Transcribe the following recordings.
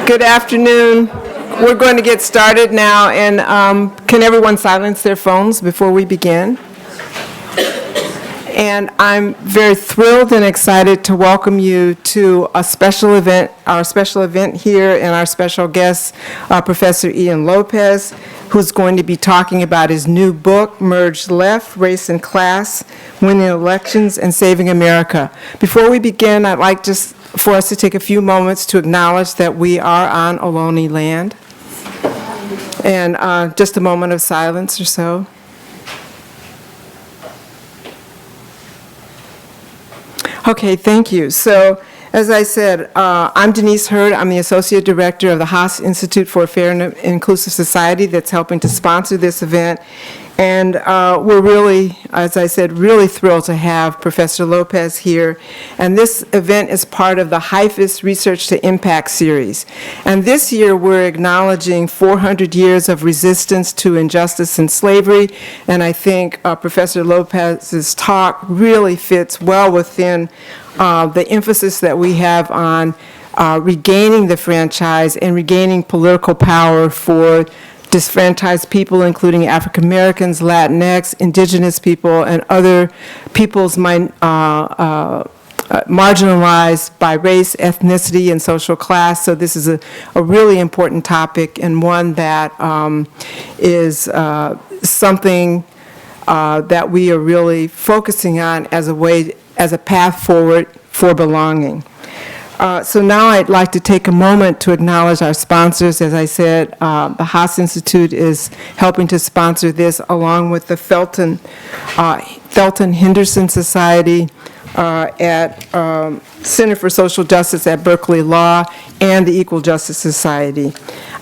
Good afternoon. We're going to get started now, and can everyone silence their phones before we begin? And I'm very thrilled and excited to welcome you to a special event, our special event here, and our special guest, Professor Haney Lopez, who's going to be talking about his new book, Merge Left, Race and Class, Winning Elections and Saving America. Before we begin, I'd like just for us to take a few moments to acknowledge that we are on Ohlone land. And just a moment of silence or so. Okay, thank you. So, as I said, I'm Denise Hurd. I'm the Associate Director of the Haas Institute for a Fair and Inclusive Society that's helping to sponsor this event. And we're really, as I said, really thrilled to have Professor Lopez here. And this event is part of the HIFIS Research to Impact series. And this year we're acknowledging 400 years of resistance to injustice and slavery. And I think Professor Lopez's talk really fits well within the emphasis that we have on regaining the franchise and regaining political power for disfranchised people, including African Americans, Latinx, indigenous people, and other peoples marginalized by race, ethnicity, and social class. So this is a really important topic, and one that is something that we are really focusing on as a path forward for belonging. So now I'd like to take a moment to acknowledge our sponsors. As I said, the Haas Institute is helping to sponsor this, along with the Felton Henderson Society at Center for Social Justice at Berkeley Law, and the Equal Justice Society.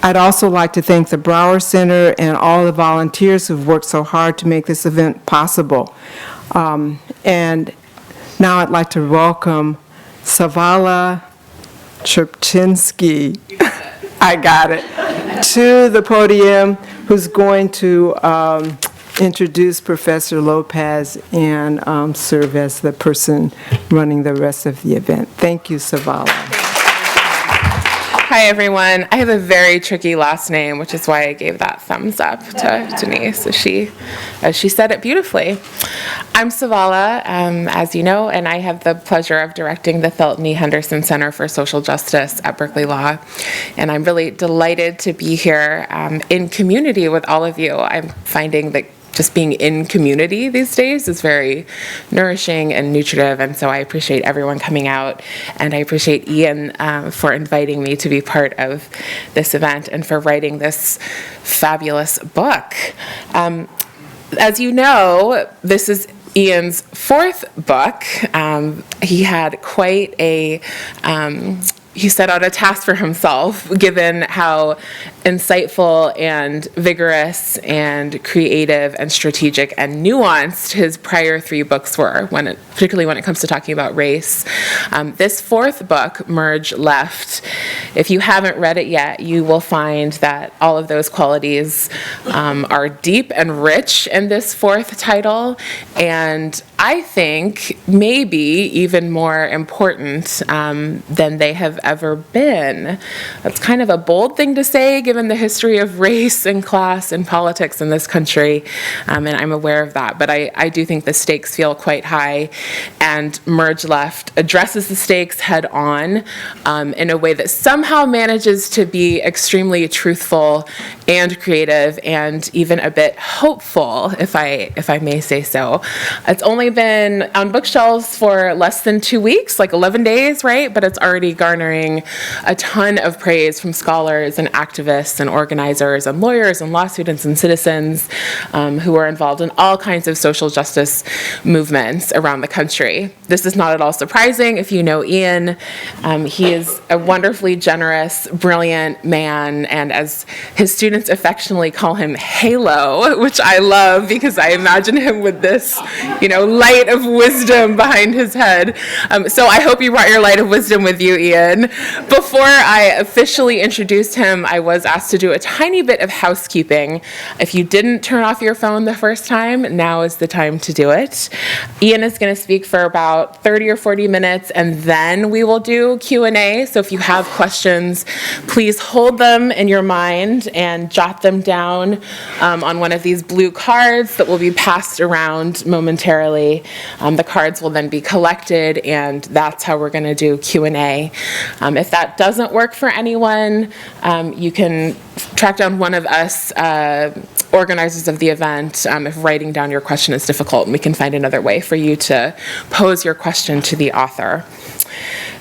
I'd also like to thank the Brower Center and all the volunteers who've worked so hard to make this event possible. And now I'd like to welcome Sawalha Singh, I got it, to the podium, who's going to introduce Professor Lopez and serve as the person running the rest of the event. Thank you, Sawalha. Hi, everyone. I have a very tricky last name, which is why I gave that thumbs up to Denise. She said it beautifully. I'm Sawalha, as you know, and I have the pleasure of directing the Felton E. Henderson Center for Social Justice at Berkeley Law. And I'm really delighted to be here in community with all of you. I'm finding that just being in community these days is very nourishing and nutritive, and so I appreciate everyone coming out, and I appreciate Ian for inviting me to be part of this event and for writing this fabulous book. As you know, this is Ian's fourth book. He had quite a he set out a task for himself, given how insightful and vigorous and creative and strategic and nuanced his prior three books were, particularly when it comes to talking about race. This fourth book, Merge Left, if you haven't read it yet, you will find that all of those qualities are deep and rich in this fourth title, and I think maybe even more important than they have ever been. That's kind of a bold thing to say, given the history of race and class and politics in this country, and I'm aware of that, but I do think the stakes feel quite high, and Merge Left addresses the stakes head on in a way that somehow manages to be extremely truthful and creative and even a bit hopeful, if I may say so. It's only been on bookshelves for less than 2 weeks, like 11 days, right? But it's already garnering a ton of praise from scholars and activists and organizers and lawyers and law students and citizens who are involved in all kinds of social justice movements around the country. This is not at all surprising if you know Ian. He is a wonderfully generous, brilliant man, and as his students affectionately call him, Halo, which I love because I imagine him with this, light of wisdom behind his head. So I hope you brought your light of wisdom with you, Ian. Before I officially introduced him, I was asked to do a tiny bit of housekeeping. If you didn't turn off your phone the first time, now is the time to do it. Ian is going to speak for about 30 or 40 minutes, and then we will do Q&A. So if you have questions questions, please hold them in your mind and jot them down on one of these blue cards that will be passed around momentarily. The cards will then be collected, and that's how we're going to do Q&A. If that doesn't work for anyone, you can track down one of us organizers of the event if writing down your question is difficult, and we can find another way for you to pose your question to the author.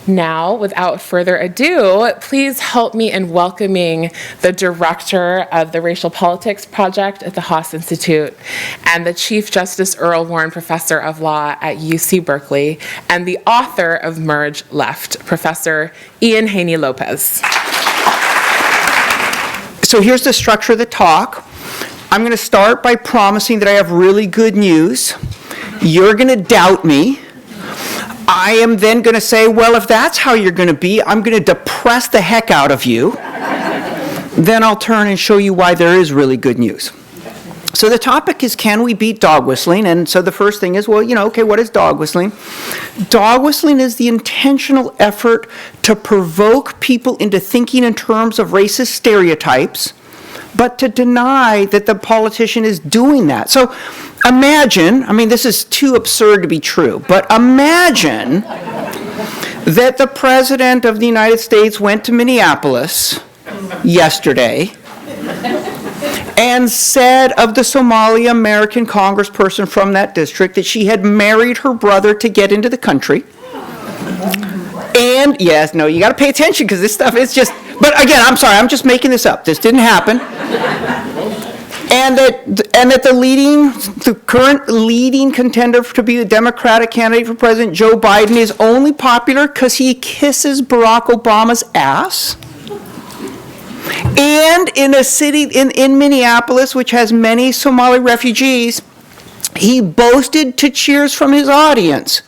Now, without further ado, please help me in welcoming the director of the Racial Politics Project at the Haas Institute and the Chief Justice Earl Warren Professor of Law at UC Berkeley and the author of Merge Left, Professor Ian Haney Lopez. So here's the structure of the talk. I'm going to start by promising that I have really good news. You're going to doubt me. I am then going to say, well, if that's how you're going to be, I'm going to depress the heck out of you. Then I'll turn and show you why there is really good news. So the topic is, can we beat dog whistling? And so the first thing is, well, okay, what is dog whistling? Dog whistling is the intentional effort to provoke people into thinking in terms of racist stereotypes, but to deny that the politician is doing that. So imagine, this is too absurd to be true, but imagine that the President of the United States went to Minneapolis yesterday and said of the Somali American congressperson from that district that she had married her brother to get into the country. And, yes, no, you got to pay attention because this stuff is just, but again, I'm sorry, I'm just making this up. This didn't happen. And that the current leading contender to be the Democratic candidate for president, Joe Biden, is only popular because he kisses Barack Obama's ass. And in a city, in Minneapolis, which has many Somali refugees, he boasted to cheers from his audience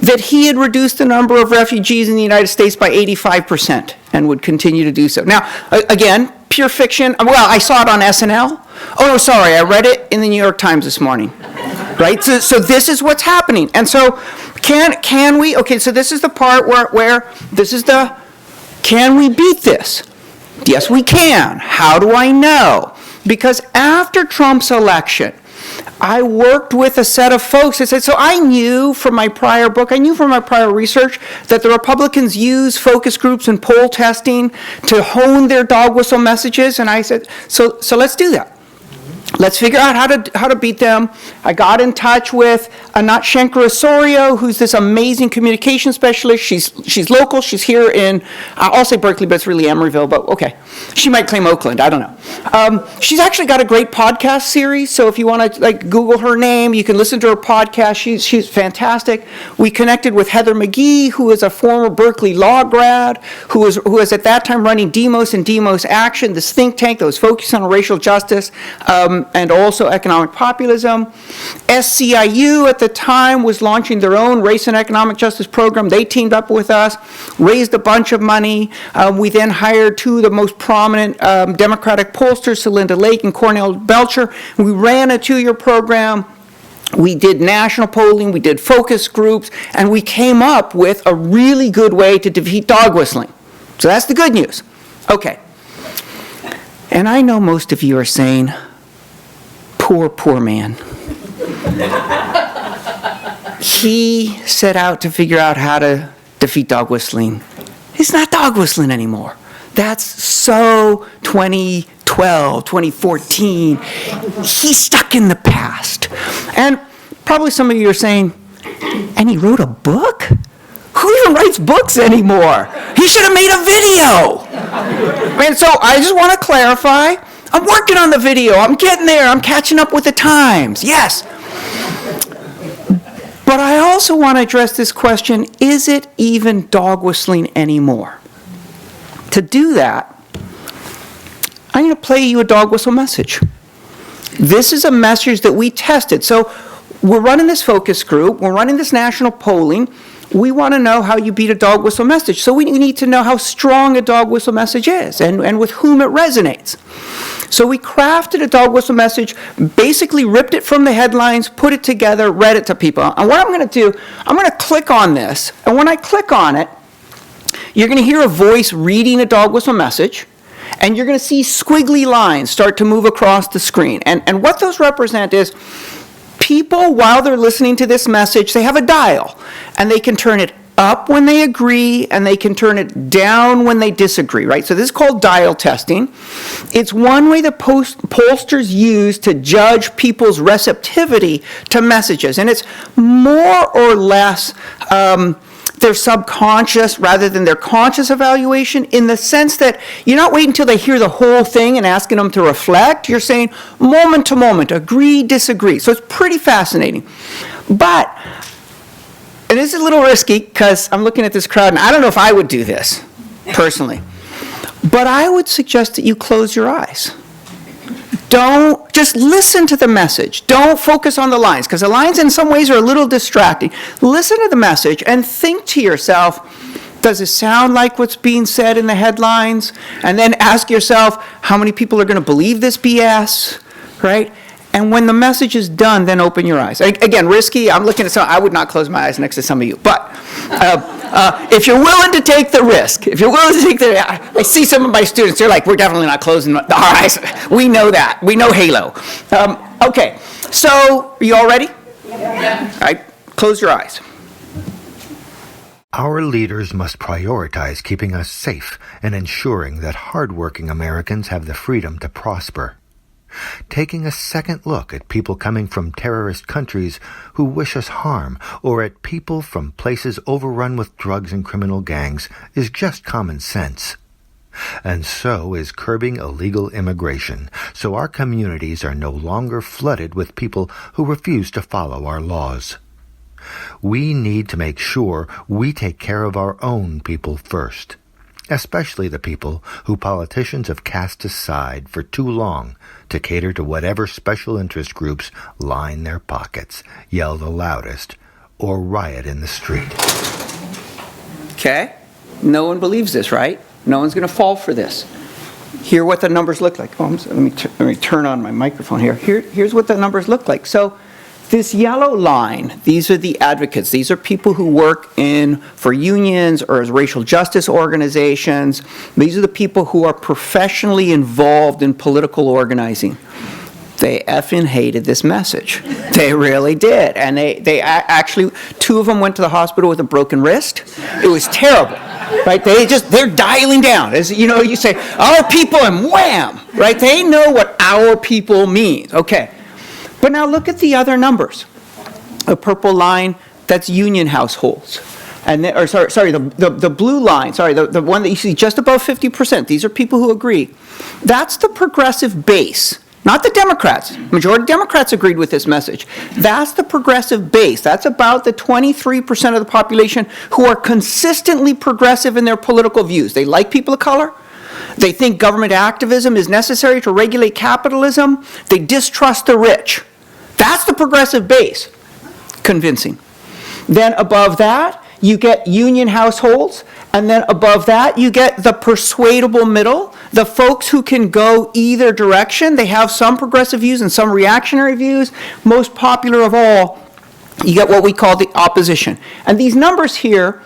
that he had reduced the number of refugees in the United States by 85% and would continue to do so. Now, again, pure fiction. Well, I saw it on SNL. Oh, no, sorry, I read it in the New York Times this morning. Right? So this is what's happening. And so can we, okay, so this is the part where this is the, can we beat this? Yes, we can. How do I know? Because after Trump's election, I worked with a set of folks that said, so I knew from my prior book, I knew from my prior research that the Republicans use focus groups and poll testing to hone their dog whistle messages, and I said, so let's do that. Let's figure out how to beat them. I got in touch with Anat Shenker-Osorio, who's this amazing communication specialist. She's local. She's here in, I'll say Berkeley, but it's really Emeryville, but okay. She might claim Oakland. I don't know. She's actually got a great podcast series, so if you want to Google her name, you can listen to her podcast. She's fantastic. We connected with Heather McGee, who is a former Berkeley law grad, who was at that time running Demos and Demos Action, this think tank that was focused on racial justice, and also economic populism. SCIU at the time was launching their own race and economic justice program. They teamed up with us, raised a bunch of money. We then hired two of the most prominent Democratic pollsters, Celinda Lake and Cornell Belcher. We ran a 2-year program. We did national polling, we did focus groups, and we came up with a really good way to defeat dog whistling. So that's the good news. Okay. And I know most of you are saying, poor man. He set out to figure out how to defeat dog whistling. It's not dog whistling anymore. That's so 2012, 2014. He's stuck in the past. And probably some of you are saying, and he wrote a book? Who even writes books anymore? He should have made a video. And so I just want to clarify, I'm working on the video. I'm getting there. I'm catching up with the times. Yes. But I also want to address this question, is it even dog whistling anymore? To do that, I'm going to play you a dog whistle message. This is a message that we tested. So we're running this focus group. We're running this national polling. We want to know how you beat a dog whistle message. So we need to know how strong a dog whistle message is and with whom it resonates. So we crafted a dog whistle message, basically ripped it from the headlines, put it together, read it to people. And what I'm going to do, I'm going to click on this. And when I click on it, you're going to hear a voice reading a dog whistle message, and you're going to see squiggly lines start to move across the screen. And what those represent is people, while they're listening to this message, they have a dial, and they can turn it up when they agree, and they can turn it down when they disagree, right? So this is called dial testing. It's one way that pollsters use to judge people's receptivity to messages, and it's more or less their subconscious rather than their conscious evaluation, in the sense that you're not waiting until they hear the whole thing and asking them to reflect. You're saying moment to moment, agree, disagree. So it's pretty fascinating. But, and this is a little risky because I'm looking at this crowd and I don't know if I would do this personally, but I would suggest that you close your eyes. Don't just listen to the message. Don't focus on the lines, because the lines in some ways are a little distracting. Listen to the message and think to yourself, does it sound like what's being said in the headlines? And then ask yourself, how many people are going to believe this BS, right? And when the message is done, then open your eyes. Again, risky. I'm looking at some. I would not close my eyes next to some of you. But if you're willing to take the risk, if you're willing to take the, I see some of my students. They're like, we're definitely not closing our eyes. We know that. We know Halo. Okay. So, are you all ready? Yeah. All right. Close your eyes. Our leaders must prioritize keeping us safe and ensuring that hardworking Americans have the freedom to prosper. Taking a second look at people coming from terrorist countries who wish us harm, or at people from places overrun with drugs and criminal gangs, is just common sense. And so is curbing illegal immigration, so our communities are no longer flooded with people who refuse to follow our laws. We need to make sure we take care of our own people first, especially the people who politicians have cast aside for too long to cater to whatever special interest groups line their pockets, yell the loudest, or riot in the street. Okay? No one believes this, right? No one's going to fall for this. Hear what the numbers look like. Let me turn on my microphone here. Here's what the numbers look like. So this yellow line, these are the advocates. These are people who work for unions or as racial justice organizations. These are the people who are professionally involved in political organizing. They effing hated this message. They really did. And they actually, two of them went to the hospital with a broken wrist. It was terrible, right? They're dialing down. As you know, you say, our people, and wham, right? They know what our people means. Okay. But now look at the other numbers. The purple line, that's union households. And the blue line, the one that you see just above 50%, these are people who agree. That's the progressive base, not the Democrats. Majority of Democrats agreed with this message. That's the progressive base. That's about the 23% of the population who are consistently progressive in their political views. They like people of color. They think government activism is necessary to regulate capitalism. They distrust the rich. That's the progressive base. Convincing. Then above that, you get union households. And then above that, you get the persuadable middle, the folks who can go either direction. They have some progressive views and some reactionary views. Most popular of all, you get what we call the opposition. And these numbers here,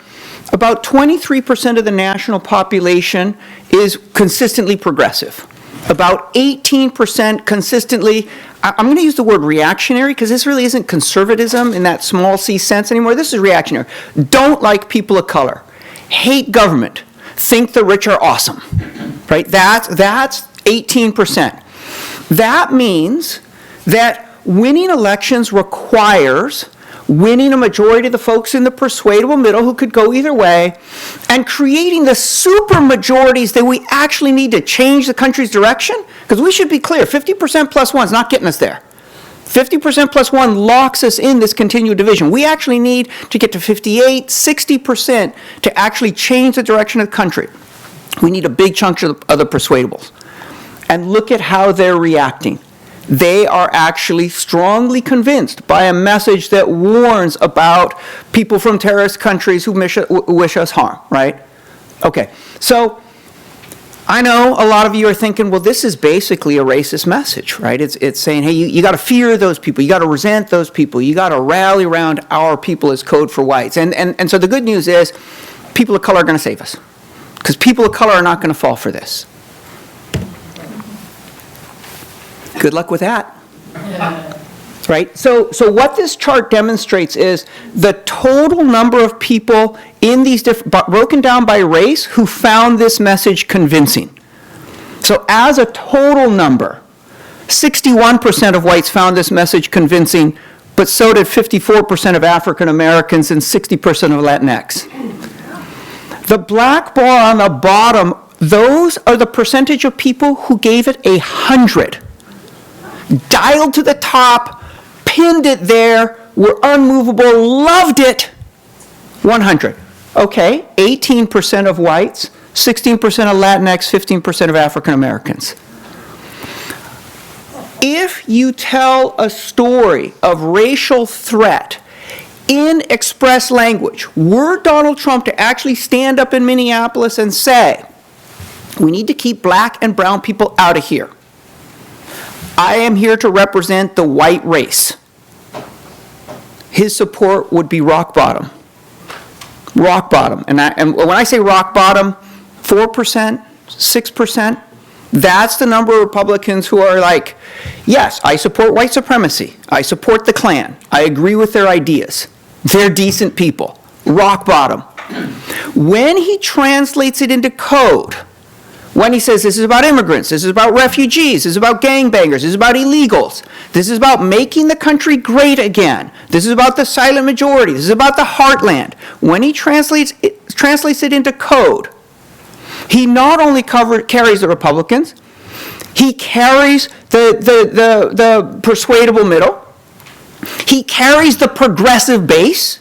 about 23% of the national population is consistently progressive. About 18% consistently, I'm going to use the word reactionary because this really isn't conservatism in that small c sense anymore. This is reactionary. Don't like people of color. Hate government. Think the rich are awesome. Right? That's 18%. That means that winning elections requires winning a majority of the folks in the persuadable middle who could go either way, and creating the super majorities that we actually need to change the country's direction. Because we should be clear, 50% plus 1 is not getting us there. 50% plus 1 locks us in this continued division. We actually need to get to 58, 60% to actually change the direction of the country. We need a big chunk of the persuadables. And look at how they're reacting. They are actually strongly convinced by a message that warns about people from terrorist countries who wish us harm, right? Okay, so I know a lot of you are thinking, well, this is basically a racist message, right? It's saying, hey, you got to fear those people. You got to resent those people. You got to rally around our people as code for whites. And so the good news is people of color are going to save us. because people of color are not going to fall for this. Good luck with that. Right? So what this chart demonstrates is the total number of people in these different, broken down by race, who found this message convincing. So as a total number, 61% of whites found this message convincing, but so did 54% of African Americans and 60% of Latinx. The black bar on the bottom, those are the percentage of people who gave it 100. Dialed to the top, pinned it there, were unmovable, loved it, 100. Okay, 18% of whites, 16% of Latinx, 15% of African Americans. If you tell a story of racial threat in express language, were Donald Trump to actually stand up in Minneapolis and say, we need to keep black and brown people out of here. I am here to represent the white race. His support would be rock bottom. Rock bottom. And when I say rock bottom, 4%, 6%, that's the number of Republicans who are like, yes, I support white supremacy. I support the Klan. I agree with their ideas. They're decent people. Rock bottom. When he translates it into code, when he says this is about immigrants, this is about refugees, this is about gangbangers, this is about illegals, this is about making the country great again, this is about the silent majority, this is about the heartland. When he translates it into code, he not only carries the Republicans, he carries the persuadable middle, he carries the progressive base,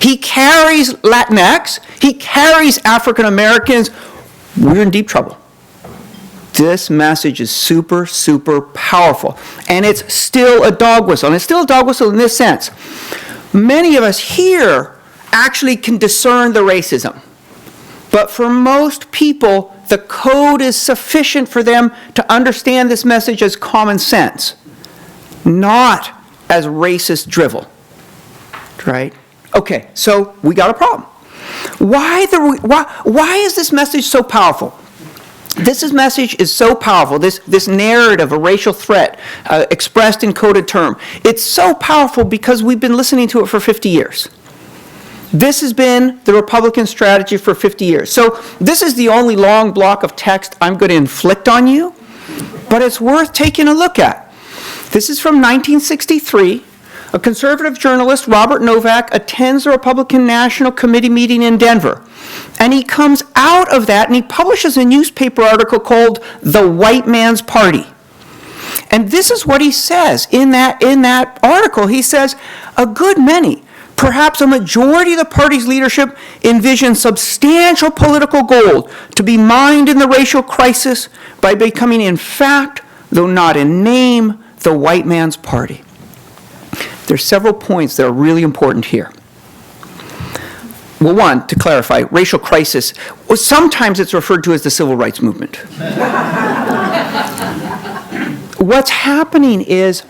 he carries Latinx, he carries African Americans. We're in deep trouble. This message is super, super powerful. And it's still a dog whistle. And it's still a dog whistle in this sense. Many of us here actually can discern the racism. But for most people, the code is sufficient for them to understand this message as common sense, not as racist drivel. Right? Okay, so we got a problem. Why is this message so powerful? This message is so powerful, this narrative, a racial threat expressed in coded term. It's so powerful because we've been listening to it for 50 years. This has been the Republican strategy for 50 years. So this is the only long block of text I'm going to inflict on you, but it's worth taking a look at. This is from 1963. A conservative journalist, Robert Novak, attends the Republican National Committee meeting in Denver. And he comes out of that and he publishes a newspaper article called The White Man's Party. And this is what he says in that article. He says, a good many, perhaps a majority of the party's leadership envision substantial political gold to be mined in the racial crisis by becoming, in fact, though not in name, the white man's party. There's several points that are really important here. Well, one, to clarify, racial crisis, well, sometimes it's referred to as the civil rights movement. What's happening is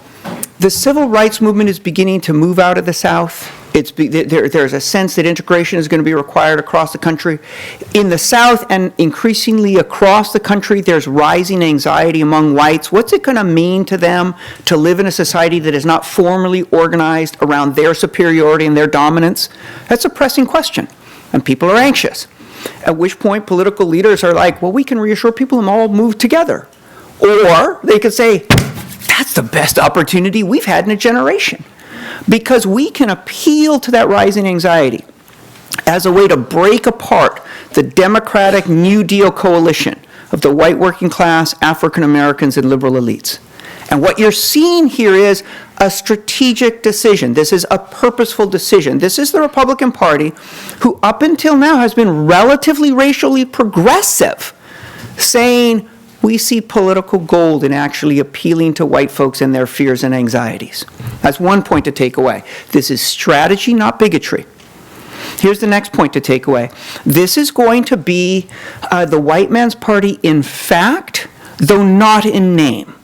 the civil rights movement is beginning to move out of the South. There's a sense that integration is going to be required across the country. In the South and increasingly across the country, there's rising anxiety among whites. What's it going to mean to them to live in a society that is not formally organized around their superiority and their dominance? That's a pressing question, and people are anxious. At which point, political leaders are like, well, we can reassure people and all move together. Or they could say, that's the best opportunity we've had in a generation. Because we can appeal to that rising anxiety as a way to break apart the Democratic New Deal coalition of the white working class, African Americans, and liberal elites. And what you're seeing here is a strategic decision. This is a purposeful decision. This is the Republican Party, who up until now has been relatively racially progressive, saying, we see political gold in actually appealing to white folks and their fears and anxieties. That's one point to take away. This is strategy, not bigotry. Here's the next point to take away. This is going to be the white man's party in fact, though not in name.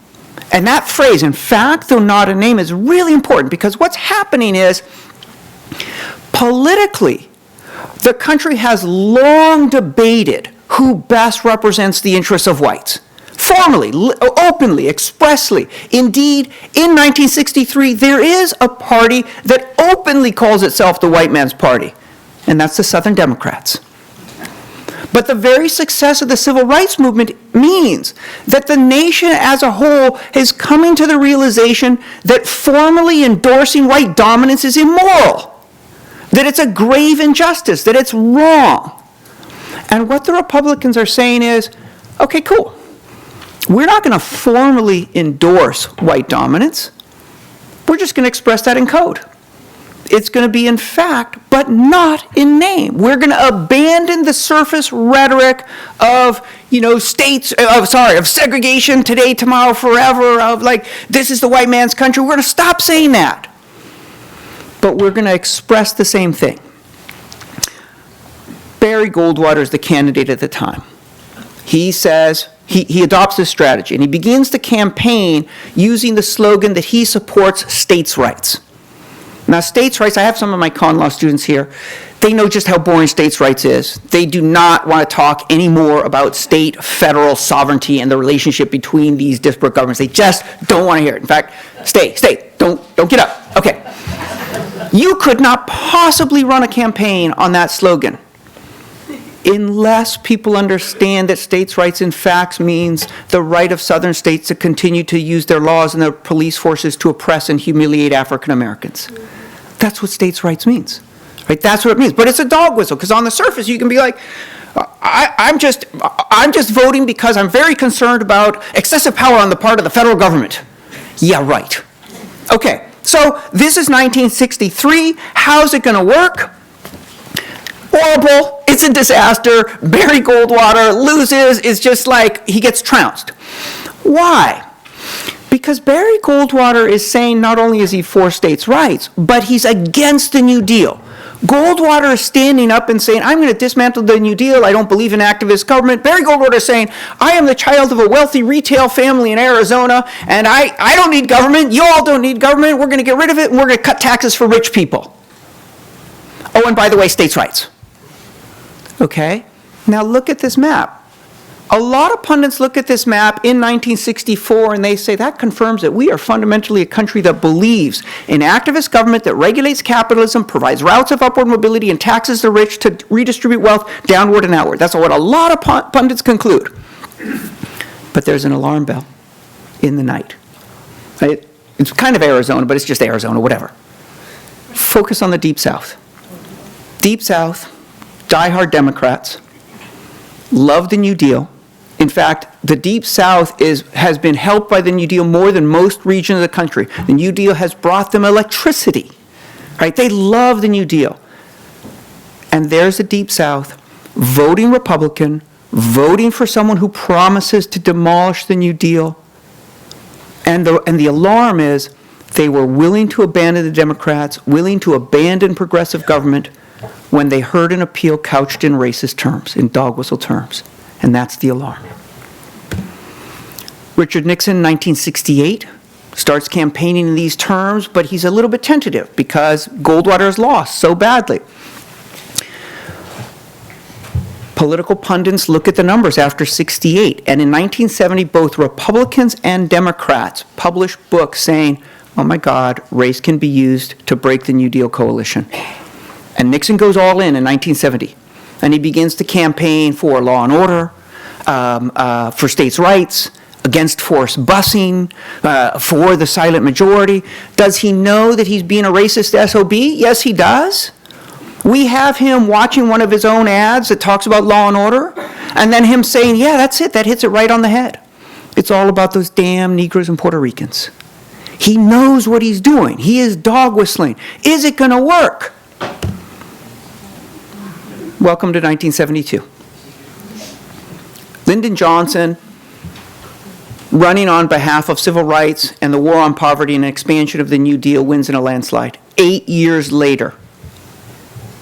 And that phrase, in fact, though not in name, is really important because what's happening is politically, the country has long debated who best represents the interests of whites. Formally, openly, expressly. Indeed, in 1963, there is a party that openly calls itself the white man's party, and that's the Southern Democrats. But the very success of the civil rights movement means that the nation as a whole is coming to the realization that formally endorsing white dominance is immoral, that it's a grave injustice, that it's wrong. And what the Republicans are saying is, okay, cool. We're not going to formally endorse white dominance. We're just going to express that in code. It's going to be in fact, but not in name. We're going to abandon the surface rhetoric of, of segregation today, tomorrow, forever, of like, this is the white man's country. We're going to stop saying that. But we're going to express the same thing. Barry Goldwater is the candidate at the time. He says, he adopts this strategy, and he begins the campaign using the slogan that he supports states' rights. Now, states' rights, I have some of my con law students here. They know just how boring states' rights is. They do not want to talk anymore about state, federal sovereignty and the relationship between these disparate governments. They just don't want to hear it. In fact, stay, don't get up. Okay. You could not possibly run a campaign on that slogan unless people understand that states' rights in fact means the right of southern states to continue to use their laws and their police forces to oppress and humiliate African Americans. That's what states' rights means. Right? That's what it means. But it's a dog whistle, because on the surface you can be like, I'm just voting because I'm very concerned about excessive power on the part of the federal government. Yeah, right. Okay, so this is 1963. How's it going to work? Horrible. It's a disaster. Barry Goldwater loses. It's just like he gets trounced. Why? Because Barry Goldwater is saying not only is he for states' rights, but he's against the New Deal. Goldwater is standing up and saying, I'm going to dismantle the New Deal. I don't believe in activist government. Barry Goldwater is saying, I am the child of a wealthy retail family in Arizona, and I don't need government. You all don't need government. We're going to get rid of it, and we're going to cut taxes for rich people. Oh, and by the way, states' rights. Okay? Now look at this map. A lot of pundits look at this map in 1964 and they say that confirms that we are fundamentally a country that believes in activist government that regulates capitalism, provides routes of upward mobility, and taxes the rich to redistribute wealth downward and outward. That's what a lot of pundits conclude. But there's an alarm bell in the night. It's kind of Arizona, but it's just Arizona, whatever. Focus on the Deep South. Deep South, diehard Democrats, love the New Deal. In fact, the Deep South has been helped by the New Deal more than most regions of the country. The New Deal has brought them electricity, right? They love the New Deal. And there's the Deep South voting Republican, voting for someone who promises to demolish the New Deal. And the alarm is they were willing to abandon the Democrats, willing to abandon progressive government when they heard an appeal couched in racist terms, in dog whistle terms. And that's the alarm. Richard Nixon, 1968, starts campaigning in these terms, but he's a little bit tentative because Goldwater has lost so badly. Political pundits look at the numbers after 68, and in 1970, both Republicans and Democrats published books saying, oh my God, race can be used to break the New Deal coalition. And Nixon goes all in 1970. And he begins to campaign for law and order, for states' rights, against forced busing, for the silent majority. Does he know that he's being a racist SOB? Yes, he does. We have him watching one of his own ads that talks about law and order, and then him saying, yeah, that's it, that hits it right on the head. It's all about those damn Negroes and Puerto Ricans. He knows what he's doing. He is dog whistling. Is it going to work? Welcome to 1972. Lyndon Johnson, running on behalf of civil rights and the war on poverty and expansion of the New Deal, wins in a landslide. 8 years later,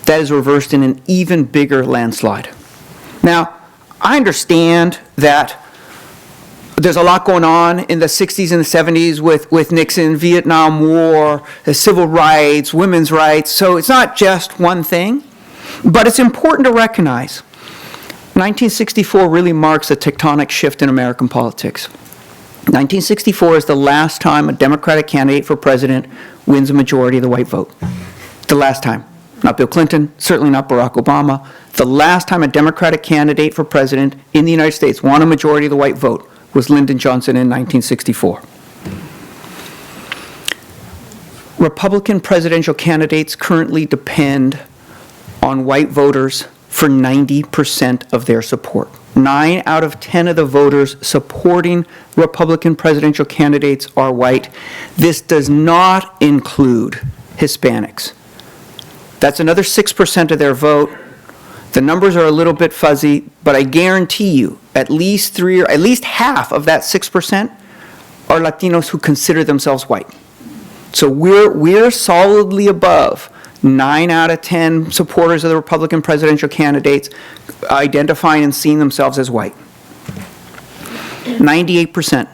that is reversed in an even bigger landslide. Now, I understand that there's a lot going on in the 60s and the 70s with Nixon, Vietnam War, the civil rights, women's rights, so it's not just one thing. But it's important to recognize 1964 really marks a tectonic shift in American politics. 1964 is the last time a Democratic candidate for president wins a majority of the white vote. The last time. Not Bill Clinton, certainly not Barack Obama. The last time a Democratic candidate for president in the United States won a majority of the white vote was Lyndon Johnson in 1964. Republican presidential candidates currently depend on white voters for 90% of their support. 9 out of 10 of the voters supporting Republican presidential candidates are white. This does not include Hispanics. That's another 6% of their vote. The numbers are a little bit fuzzy, but I guarantee you at least half of that 6% are Latinos who consider themselves white. So we're solidly above 9 out of 10 supporters of the Republican presidential candidates identifying and seeing themselves as white. 98%.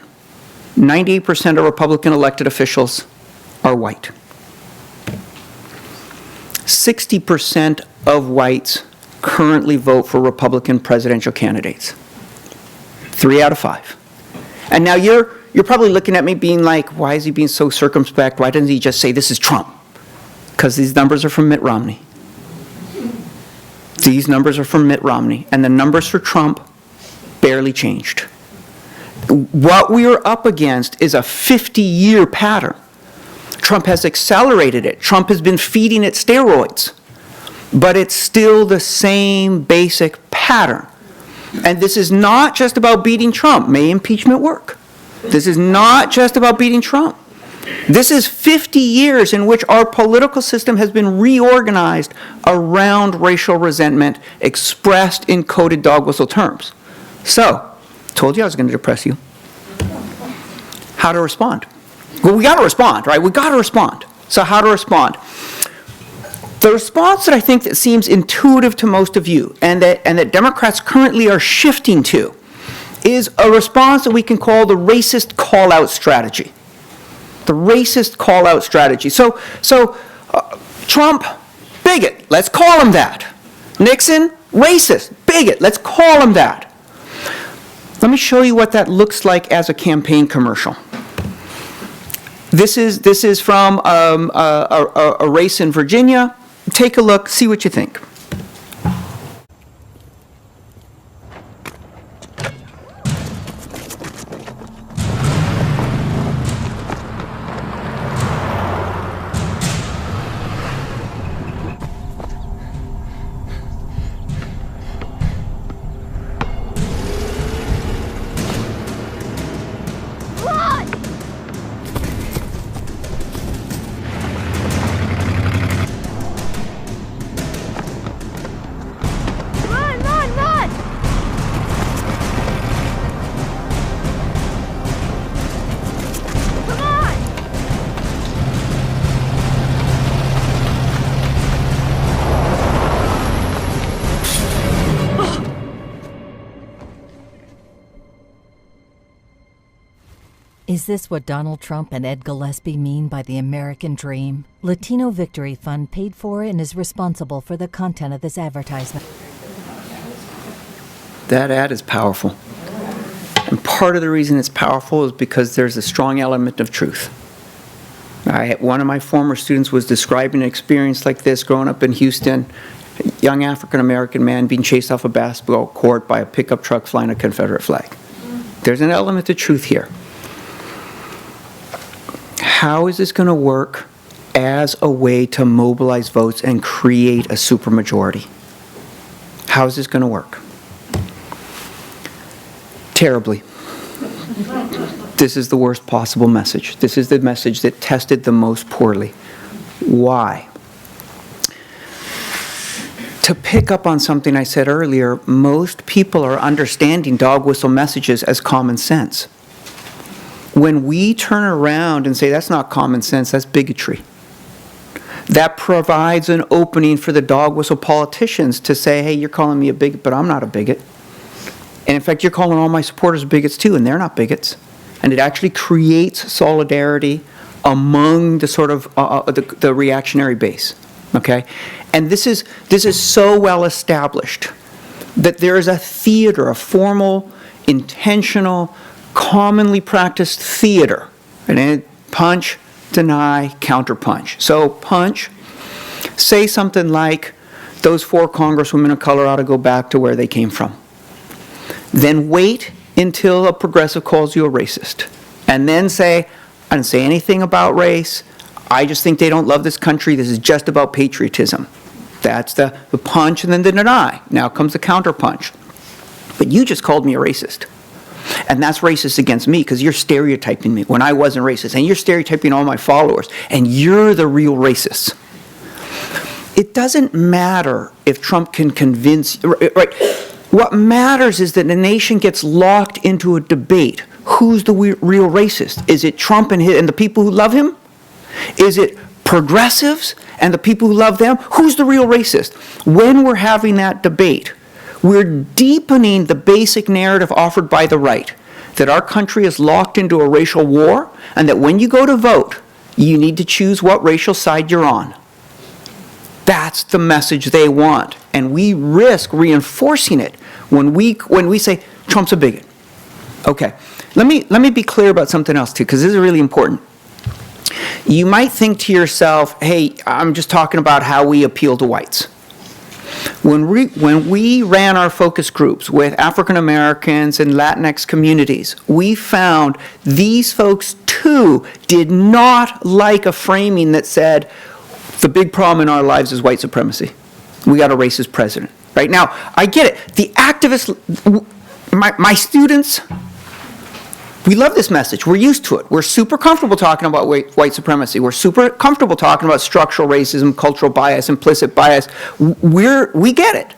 98% of Republican elected officials are white. 60% of whites currently vote for Republican presidential candidates. 3 out of 5. And now you're probably looking at me being like, why is he being so circumspect? Why doesn't he just say this is Trump? Because these numbers are from Mitt Romney. These numbers are from Mitt Romney. And the numbers for Trump barely changed. What we are up against is a 50-year pattern. Trump has accelerated it. Trump has been feeding it steroids. But it's still the same basic pattern. And this is not just about beating Trump. May impeachment work? This is not just about beating Trump. This is 50 years in which our political system has been reorganized around racial resentment expressed in coded dog whistle terms. So, told you I was going to depress you. How to respond? Well, we got to respond, right? We got to respond. So how to respond? The response that I think that seems intuitive to most of you and that Democrats currently are shifting to is a response that we can call the racist call-out strategy. The racist call-out strategy. So Trump, bigot, let's call him that. Nixon, racist, bigot, let's call him that. Let me show you what that looks like as a campaign commercial. This is from a race in Virginia. Take a look, see what you think. Is this what Donald Trump and Ed Gillespie mean by the American dream? Latino Victory Fund paid for and is responsible for the content of this advertisement. That ad is powerful. And part of the reason it's powerful is because there's a strong element of truth. One of my former students was describing an experience like this growing up in Houston, a young African-American man being chased off a basketball court by a pickup truck flying a Confederate flag. There's an element of truth here. How is this going to work as a way to mobilize votes and create a supermajority? How is this going to work? Terribly. This is the worst possible message. This is the message that tested the most poorly. Why? To pick up on something I said earlier, most people are understanding dog whistle messages as common sense. When we turn around and say that's not common sense, that's bigotry. That provides an opening for the dog whistle politicians to say, hey, you're calling me a bigot, but I'm not a bigot. And in fact, you're calling all my supporters bigots too, and they're not bigots. And it actually creates solidarity among the sort of the reactionary base. Okay? And this is so well established that there is a theater, a formal, intentional, commonly practiced theater. And then punch, deny, counterpunch. So punch, say something like, those 4 congresswomen of color ought to go back to where they came from. Then wait until a progressive calls you a racist. And then say, I didn't say anything about race. I just think they don't love this country. This is just about patriotism. That's the punch and then the deny. Now comes the counterpunch. But you just called me a racist. And that's racist against me because you're stereotyping me when I wasn't racist. And you're stereotyping all my followers. And you're the real racist. It doesn't matter if Trump can convince, right? What matters is that the nation gets locked into a debate. Who's the real racist? Is it Trump and the people who love him? Is it progressives and the people who love them? Who's the real racist? When we're having that debate, we're deepening the basic narrative offered by the right, that our country is locked into a racial war, and that when you go to vote, you need to choose what racial side you're on. That's the message they want. And we risk reinforcing it when we say Trump's a bigot. Okay, let me be clear about something else too, because this is really important. You might think to yourself, hey, I'm just talking about how we appeal to whites. When we ran our focus groups with African Americans and Latinx communities, we found these folks too did not like a framing that said, the big problem in our lives is white supremacy. We got a racist president. Right now, I get it. The activists, my students, we love this message. We're used to it. We're super comfortable talking about white supremacy. We're super comfortable talking about structural racism, cultural bias, implicit bias. We get it.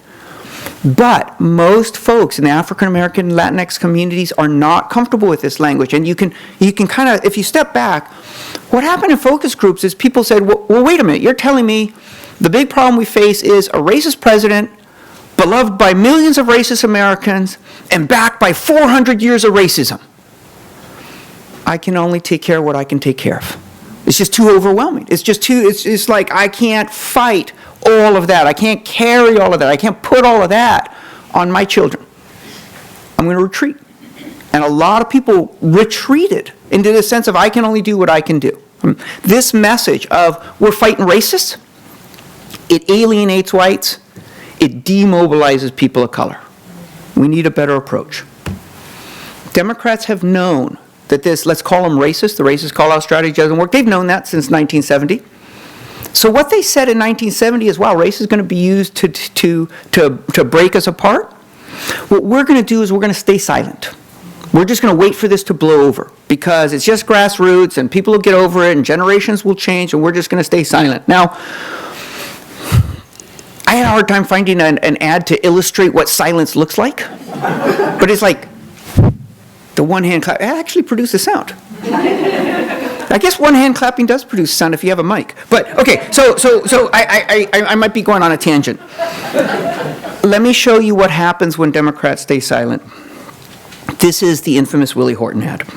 But most folks in the African American Latinx communities are not comfortable with this language. And you can kind of, if you step back, what happened in focus groups is people said, well, wait a minute, you're telling me the big problem we face is a racist president, beloved by millions of racist Americans, and backed by 400 years of racism. I can only take care of what I can take care of. It's just too overwhelming. It's like I can't fight all of that. I can't carry all of that. I can't put all of that on my children. I'm going to retreat. And a lot of people retreated into the sense of I can only do what I can do. This message of we're fighting racists, it alienates whites, it demobilizes people of color. We need a better approach. Democrats have known that this, let's call them racist, the racist call-out strategy doesn't work. They've known that since 1970. So what they said in 1970 is, wow, race is going to be used to break us apart. What we're going to do is we're going to stay silent. We're just going to wait for this to blow over because it's just grassroots and people will get over it and generations will change and we're just going to stay silent. Now, I had a hard time finding an ad to illustrate what silence looks like, but it's like the one hand clap. It actually produces sound. I guess one hand clapping does produce sound if you have a mic. But okay, so I might be going on a tangent. Let me show you what happens when Democrats stay silent. This is the infamous Willie Horton ad.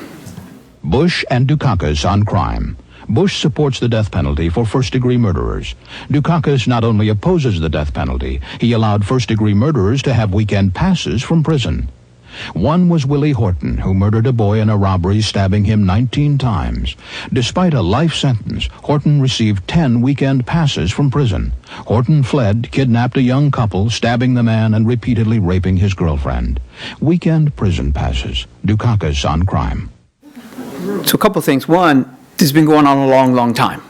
Bush and Dukakis on crime. Bush supports the death penalty for first-degree murderers. Dukakis not only opposes the death penalty, he allowed first-degree murderers to have weekend passes from prison. One was Willie Horton, who murdered a boy in a robbery, stabbing him 19 times. Despite a life sentence, Horton received 10 weekend passes from prison. Horton fled, kidnapped a young couple, stabbing the man and repeatedly raping his girlfriend. Weekend prison passes. Dukakis on crime. So a couple things. One, this has been going on a long, long time.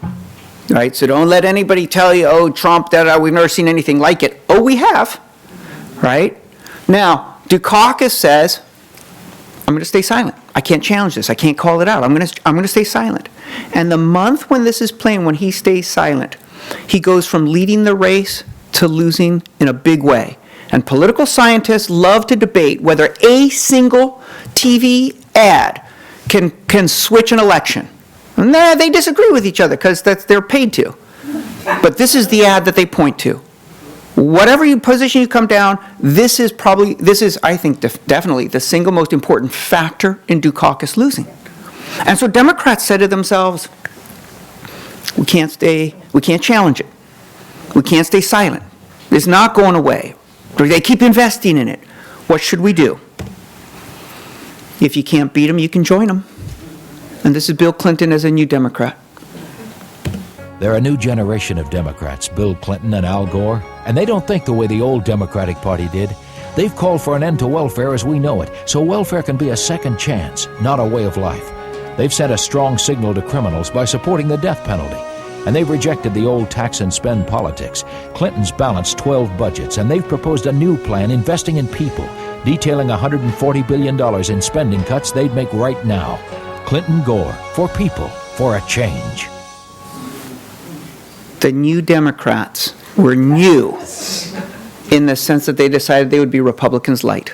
Right? So don't let anybody tell you, oh, Trump, we've never seen anything like it. Oh, we have. Right? Now, Dukakis says, I'm going to stay silent. I can't challenge this. I can't call it out. I'm going to stay silent. And the month when this is playing, when he stays silent, he goes from leading the race to losing in a big way. And political scientists love to debate whether a single TV ad can switch an election. And they disagree with each other because they're paid to. But this is the ad that they point to. Whatever position you come down, this is, I think, definitely the single most important factor in Dukakis losing. And so Democrats said to themselves, we can't challenge it. We can't stay silent. It's not going away. Or they keep investing in it. What should we do? If you can't beat them, you can join them. And this is Bill Clinton as a new Democrat. They're a new generation of Democrats, Bill Clinton and Al Gore, and they don't think the way the old Democratic Party did. They've called for an end to welfare as we know it, so welfare can be a second chance, not a way of life. They've sent a strong signal to criminals by supporting the death penalty, and they've rejected the old tax and spend politics. Clinton's balanced 12 budgets, and they've proposed a new plan investing in people, detailing $140 billion in spending cuts they'd make right now. Clinton Gore, for people, for a change. The New Democrats were new in the sense that they decided they would be Republicans light.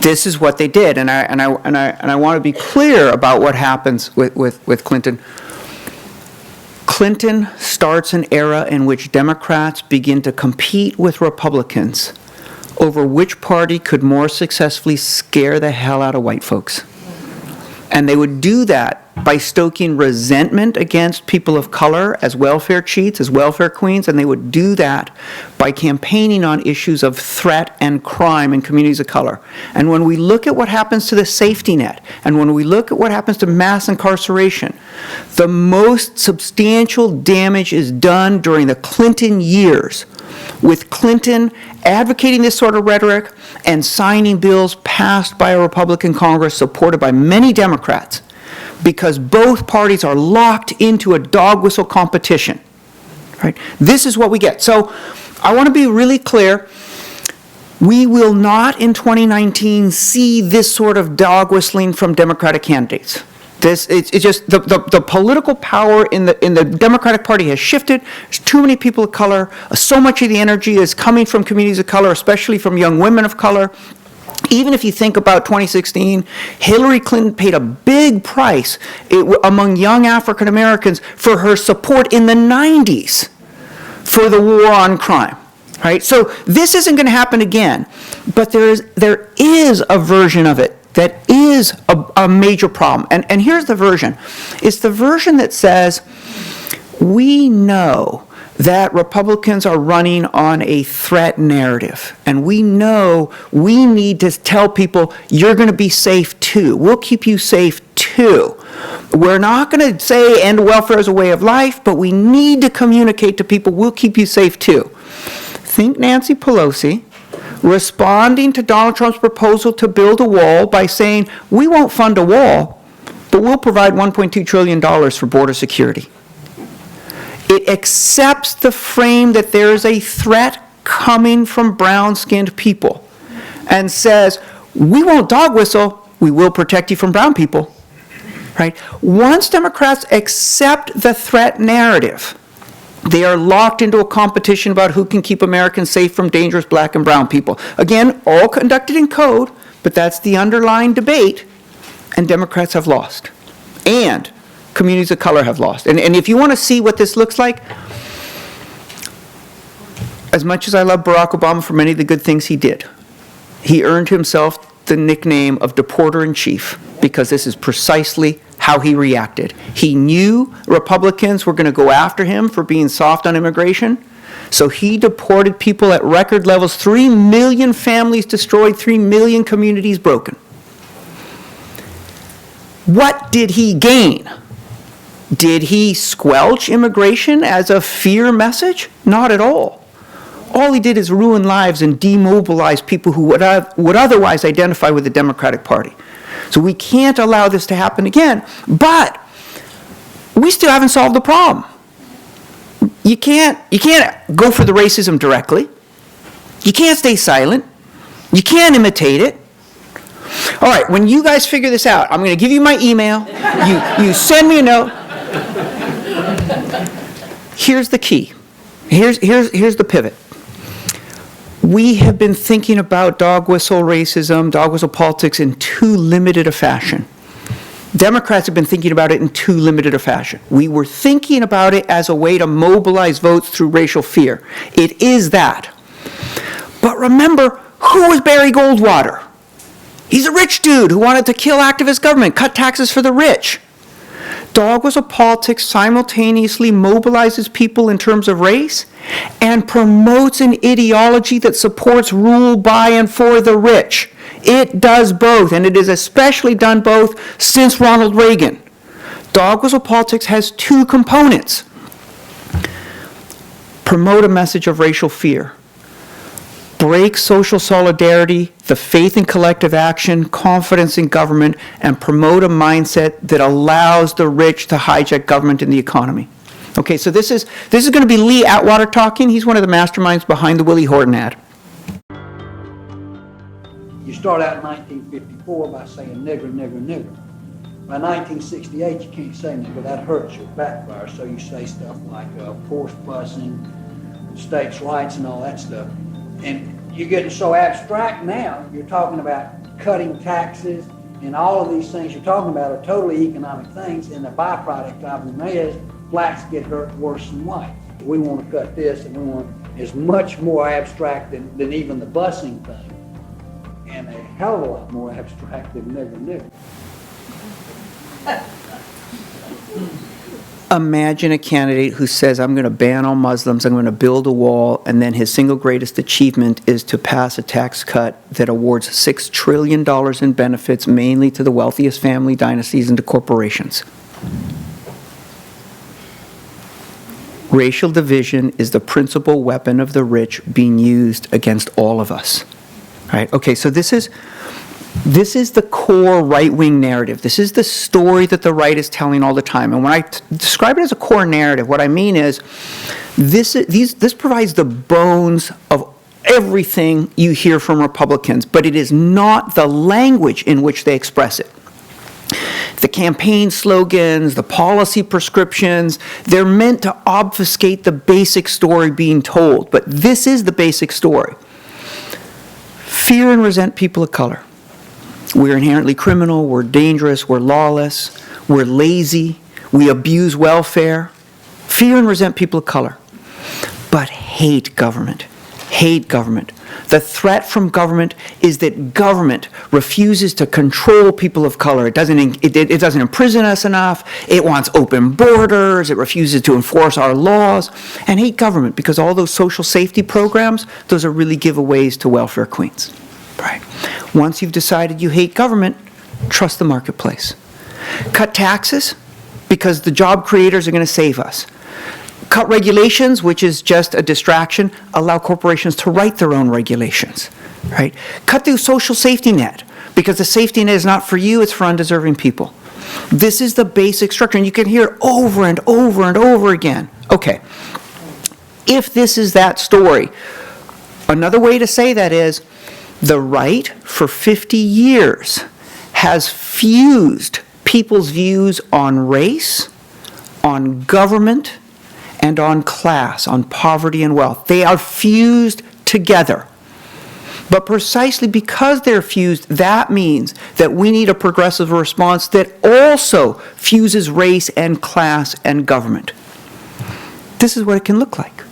This is what they did, and I want to be clear about what happens with Clinton. Clinton starts an era in which Democrats begin to compete with Republicans over which party could more successfully scare the hell out of white folks. And they would do that by stoking resentment against people of color as welfare cheats, as welfare queens, and they would do that by campaigning on issues of threat and crime in communities of color. And when we look at what happens to the safety net, and when we look at what happens to mass incarceration, the most substantial damage is done during the Clinton years, with Clinton advocating this sort of rhetoric and signing bills passed by a Republican Congress supported by many Democrats, because both parties are locked into a dog whistle competition. Right? This is what we get. So I want to be really clear. We will not in 2019 see this sort of dog whistling from Democratic candidates. It's just the political power in the Democratic Party has shifted. There's too many people of color. So much of the energy is coming from communities of color, especially from young women of color. Even if you think about 2016, Hillary Clinton paid a big price among young African Americans for her support in the 90s for the war on crime. Right? So this isn't going to happen again, but there is a version of it that is a major problem. And here's the version. It's the version that says, we know that Republicans are running on a threat narrative. And we know we need to tell people, you're going to be safe too. We'll keep you safe too. We're not going to say end welfare as a way of life, but we need to communicate to people, we'll keep you safe too. Think Nancy Pelosi responding to Donald Trump's proposal to build a wall by saying, we won't fund a wall, but we'll provide $1.2 trillion for border security. It accepts the frame that there is a threat coming from brown-skinned people and says, we won't dog whistle, we will protect you from brown people. Right? Once Democrats accept the threat narrative, they are locked into a competition about who can keep Americans safe from dangerous black and brown people. Again, all conducted in code, but that's the underlying debate, and Democrats have lost. And communities of color have lost. And if you want to see what this looks like, as much as I love Barack Obama for many of the good things he did, he earned himself the nickname of Deporter-in-Chief because this is precisely how he reacted. He knew Republicans were going to go after him for being soft on immigration, so he deported people at record levels. 3 million families destroyed, 3 million communities broken. What did he gain? Did he squelch immigration as a fear message? Not at all. All he did is ruin lives and demobilize people who would otherwise identify with the Democratic Party. So we can't allow this to happen again, but we still haven't solved the problem. You can't go for the racism directly. You can't stay silent. You can't imitate it. All right, when you guys figure this out, I'm going to give you my email. You send me a note. Here's the key. Here's the pivot. We have been thinking about dog whistle racism, dog whistle politics in too limited a fashion. Democrats have been thinking about it in too limited a fashion. We were thinking about it as a way to mobilize votes through racial fear. It is that. But remember, who was Barry Goldwater? He's a rich dude who wanted to kill activist government, cut taxes for the rich. Dog Whistle Politics simultaneously mobilizes people in terms of race and promotes an ideology that supports rule by and for the rich. It does both, and it has especially done both since Ronald Reagan. Dog Whistle Politics has two components. Promote a message of racial fear. Break social solidarity, the faith in collective action, confidence in government, and promote a mindset that allows the rich to hijack government and the economy. Okay, so this is going to be Lee Atwater talking. He's one of the masterminds behind the Willie Horton ad. You start out in 1954 by saying nigger, nigger, nigger. By 1968, you can't say nigger. That hurts your backfire. So you say stuff like forced busing, states' rights, and all that stuff. And you're getting so abstract now, you're talking about cutting taxes, and all of these things you're talking about are totally economic things, and the byproduct of them is blacks get hurt worse than whites. We want to cut this, and we want it's much more abstract than even the busing thing, and a hell of a lot more abstract than nigger nigger. Imagine a candidate who says, I'm going to ban all Muslims, I'm going to build a wall, and then his single greatest achievement is to pass a tax cut that awards $6 trillion in benefits, mainly to the wealthiest family dynasties and to corporations. Racial division is the principal weapon of the rich being used against all of us. Right? Okay, so this is the core right-wing narrative. This is the story that the right is telling all the time. And when I describe it as a core narrative, what I mean is this provides the bones of everything you hear from Republicans, but it is not the language in which they express it. The campaign slogans, the policy prescriptions, they're meant to obfuscate the basic story being told, but this is the basic story. Fear and resent people of color. We're inherently criminal, we're dangerous, we're lawless, we're lazy, we abuse welfare. Fear and resent people of color. But hate government. Hate government. The threat from government is that government refuses to control people of color. It doesn't imprison us enough. It wants open borders. It refuses to enforce our laws. And hate government because all those social safety programs, those are really giveaways to welfare queens. Right. Once you've decided you hate government, trust the marketplace. Cut taxes because the job creators are going to save us. Cut regulations, which is just a distraction. Allow corporations to write their own regulations. Right? Cut the social safety net because the safety net is not for you, it's for undeserving people. This is the basic structure, and you can hear over and over and over again. Okay, if this is that story, another way to say that is the right for 50 years has fused people's views on race, on government, and on class, on poverty and wealth. They are fused together. But precisely because they're fused, that means that we need a progressive response that also fuses race and class and government. This is what it can look like.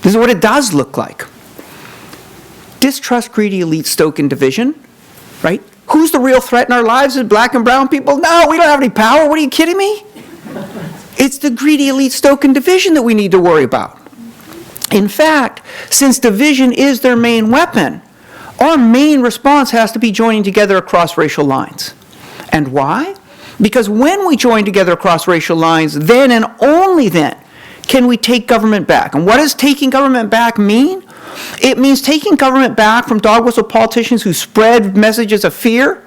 This is what it does look like. Distrust, greedy elites, stoking division, right? Who's the real threat in our lives? Is it black and brown people? No, we don't have any power. What are you kidding me? It's the greedy elite, stoking division that we need to worry about. In fact, since division is their main weapon, our main response has to be joining together across racial lines. And why? Because when we join together across racial lines, then and only then can we take government back. And what does taking government back mean? It means taking government back from dog whistle politicians who spread messages of fear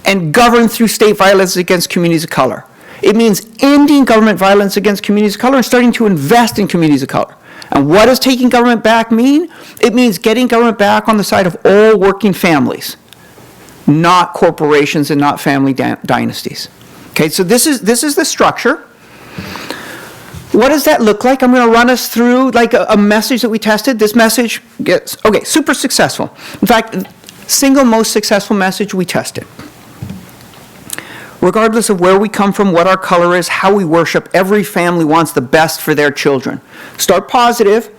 and govern through state violence against communities of color. It means ending government violence against communities of color and starting to invest in communities of color. And what does taking government back mean? It means getting government back on the side of all working families, not corporations and not family dynasties. Okay, so this is the structure. What does that look like? I'm going to run us through like a message that we tested. This message gets, okay, super successful. In fact, single most successful message we tested. Regardless of where we come from, what our color is, how we worship, every family wants the best for their children. Start positive,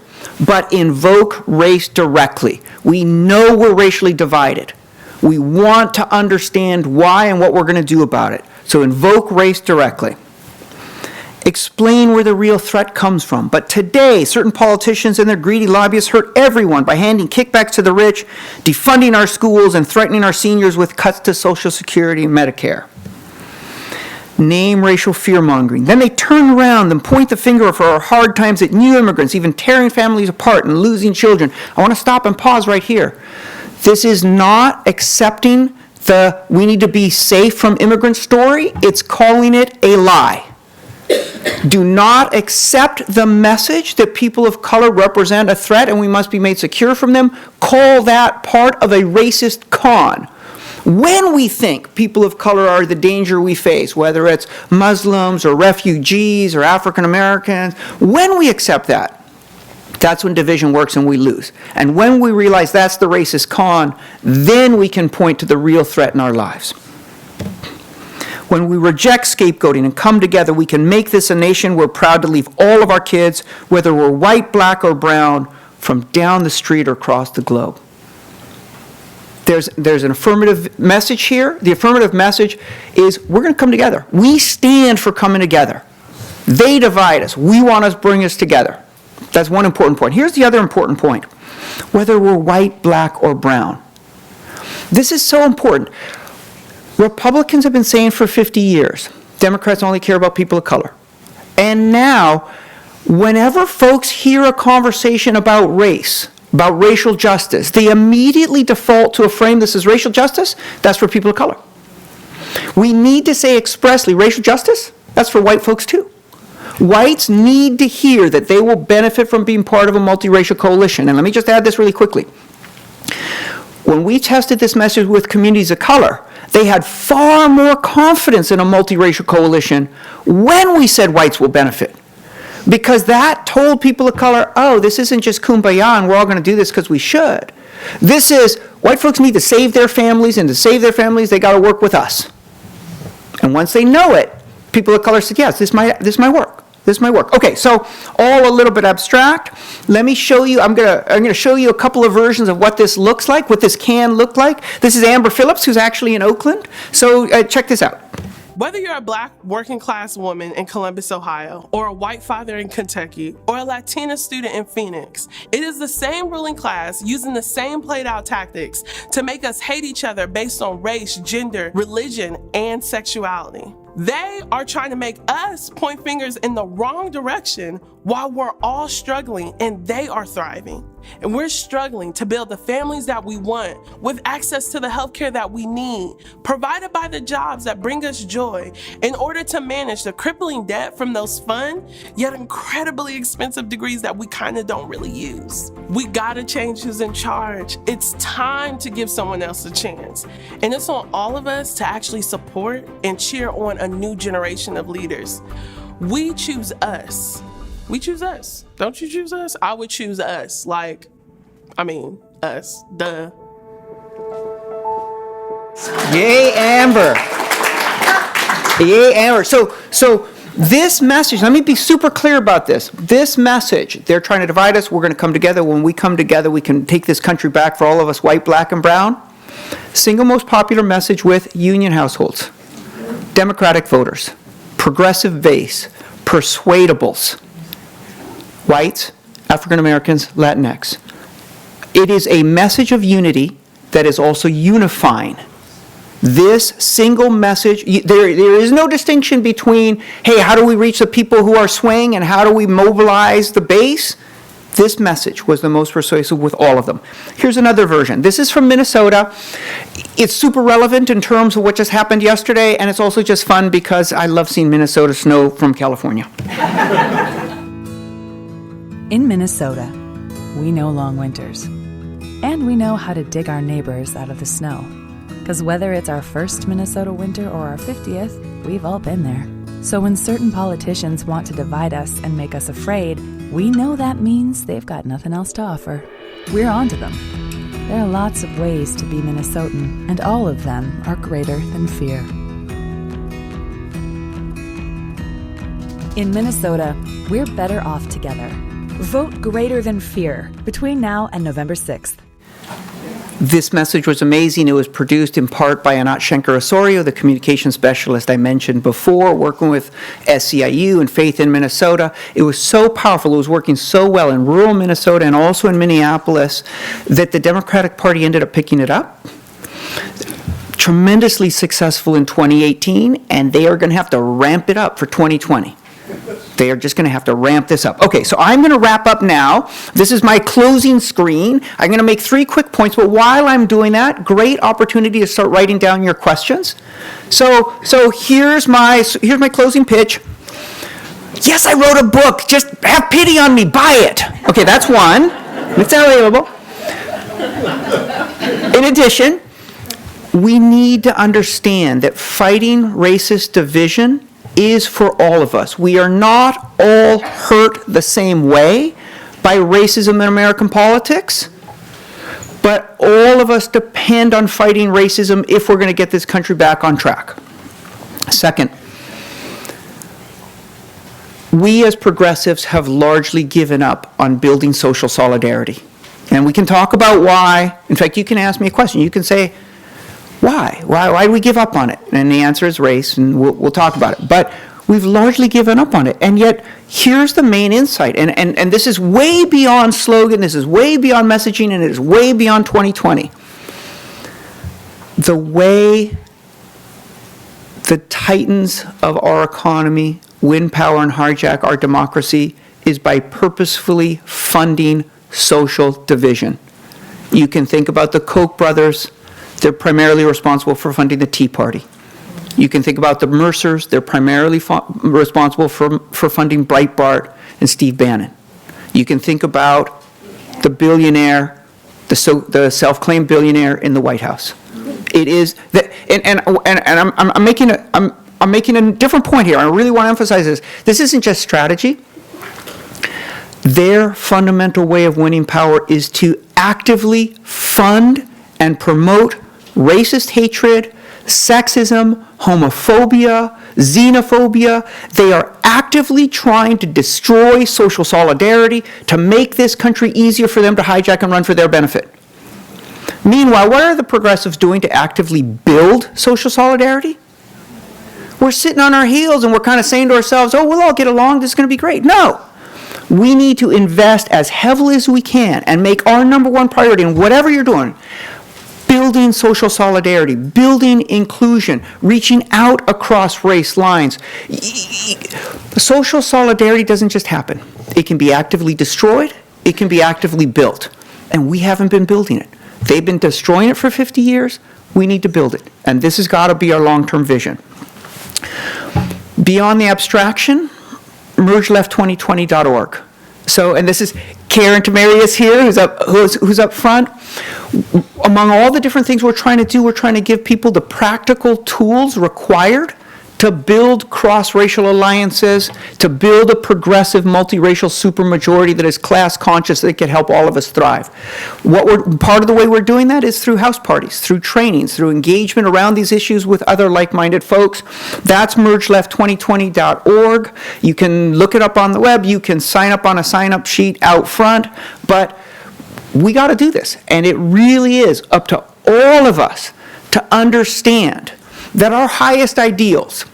but invoke race directly. We know we're racially divided. We want to understand why and what we're going to do about it. So invoke race directly. explain where the real threat comes from. But today, certain politicians and their greedy lobbyists hurt everyone by handing kickbacks to the rich, defunding our schools, and threatening our seniors with cuts to Social Security and Medicare. Name racial fear-mongering. Then they turn around and point the finger for our hard times at new immigrants, even tearing families apart and losing children. I want to stop and pause right here. This is not accepting the "we need to be safe from immigrants" story. It's calling it a lie. Do not accept the message that people of color represent a threat and we must be made secure from them. Call that part of a racist con. When we think people of color are the danger we face, whether it's Muslims or refugees or African Americans, when we accept that, that's when division works and we lose. And when we realize that's the racist con, then we can point to the real threat in our lives. When we reject scapegoating and come together, we can make this a nation we're proud to leave all of our kids, whether we're white, black, or brown, from down the street or across the globe. There's an affirmative message here. The affirmative message is we're going to come together. We stand for coming together. They divide us. We want to bring us together. That's one important point. Here's the other important point. Whether we're white, black, or brown. This is so important. Republicans have been saying for 50 years, Democrats only care about people of color. And now, whenever folks hear a conversation about race, about racial justice, they immediately default to a frame that says racial justice, that's for people of color. We need to say expressly, racial justice, that's for white folks too. Whites need to hear that they will benefit from being part of a multiracial coalition. And let me just add this really quickly. When we tested this message with communities of color, they had far more confidence in a multiracial coalition when we said whites will benefit. Because that told people of color, oh, this isn't just kumbaya and we're all going to do this because we should. This is, white folks need to save their families, and to save their families, they got to work with us. And once they know it, people of color said, yes, this might work. This might work. Okay, so all a little bit abstract. Let me show you, I'm gonna show you a couple of versions of what this looks like, what this can look like. This is Amber Phillips, who's actually in Oakland. So check this out. Whether you're a black working class woman in Columbus, Ohio, or a white father in Kentucky, or a Latina student in Phoenix, it is the same ruling class using the same played out tactics to make us hate each other based on race, gender, religion, and sexuality. They are trying to make us point fingers in the wrong direction while we're all struggling and they are thriving. And we're struggling to build the families that we want with access to the healthcare that we need, provided by the jobs that bring us joy, in order to manage the crippling debt from those fun, yet incredibly expensive degrees that we kind of don't really use. We gotta change who's in charge. It's time to give someone else a chance. And it's on all of us to actually support and cheer on a new generation of leaders. We choose us. We choose us. Don't you choose us? I would choose us. Us. Duh. Yay, Amber. Yay, Amber. So this message, let me be super clear about this. This message, they're trying to divide us. We're going to come together. When we come together, we can take this country back for all of us, white, black, and brown. Single most popular message with union households, Democratic voters, progressive base, persuadables, whites, African Americans, Latinx. It is a message of unity that is also unifying. This single message, there is no distinction between, hey, how do we reach the people who are swaying and how do we mobilize the base? This message was the most persuasive with all of them. Here's another version. This is from Minnesota. It's super relevant in terms of what just happened yesterday, and it's also just fun because I love seeing Minnesota snow from California. In Minnesota, we know long winters. And we know how to dig our neighbors out of the snow. Because whether it's our first Minnesota winter or our 50th, we've all been there. So when certain politicians want to divide us and make us afraid, we know that means they've got nothing else to offer. We're on to them. There are lots of ways to be Minnesotan, and all of them are greater than fear. In Minnesota, we're better off together. Vote greater than fear between now and November 6th. This message was amazing. It was produced in part by Anat Schenker-Osorio, the communication specialist I mentioned before, working with SEIU and Faith in Minnesota. It was so powerful. It was working so well in rural Minnesota and also in Minneapolis that the Democratic Party ended up picking it up. Tremendously successful in 2018, and they are going to have to ramp it up for 2020. They are just going to have to ramp this up. Okay, so I'm going to wrap up now. This is my closing screen. I'm going to make 3 quick points, but while I'm doing that, great opportunity to start writing down your questions. So here's my closing pitch. Yes, I wrote a book. Just have pity on me. Buy it. Okay, that's one. It's available. In addition, we need to understand that fighting racist division is for all of us. We are not all hurt the same way by racism in American politics, but all of us depend on fighting racism if we're going to get this country back on track. Second, we as progressives have largely given up on building social solidarity. And we can talk about why. In fact, you can ask me a question. You can say, why? Why do we give up on it? And the answer is race, and we'll talk about it. But we've largely given up on it. And yet, here's the main insight. And this is way beyond slogan, this is way beyond messaging, and it is way beyond 2020. The way the titans of our economy win power and hijack our democracy is by purposefully funding social division. You can think about the Koch brothers. They're primarily responsible for funding the Tea Party. You can think about the Mercers. They're primarily responsible for funding Breitbart and Steve Bannon. You can think about the billionaire, the self-claimed billionaire in the White House. It is that, I'm making a different point here. I really want to emphasize this. This isn't just strategy. Their fundamental way of winning power is to actively fund and promote racist hatred, sexism, homophobia, xenophobia. They are actively trying to destroy social solidarity to make this country easier for them to hijack and run for their benefit. Meanwhile, what are the progressives doing to actively build social solidarity? We're sitting on our heels and we're kind of saying to ourselves, oh, we'll all get along, this is going to be great. No. We need to invest as heavily as we can and make our number one priority in whatever you're doing, building social solidarity, building inclusion, reaching out across race lines. Social solidarity doesn't just happen. It can be actively destroyed. It can be actively built. And we haven't been building it. They've been destroying it for 50 years. We need to build it. And this has got to be our long-term vision. Beyond the abstraction, mergeleft2020.org. So, and this is Karen Tamarius here, who's up front. Among all the different things we're trying to do, we're trying to give people the practical tools required to build cross-racial alliances, to build a progressive multiracial supermajority that is class conscious that can help all of us thrive. Part of the way we're doing that is through house parties, through trainings, through engagement around these issues with other like-minded folks. That's mergeleft2020.org. You can look it up on the web. You can sign up on a sign-up sheet out front. But we got to do this. And it really is up to all of us to understand that our highest ideals,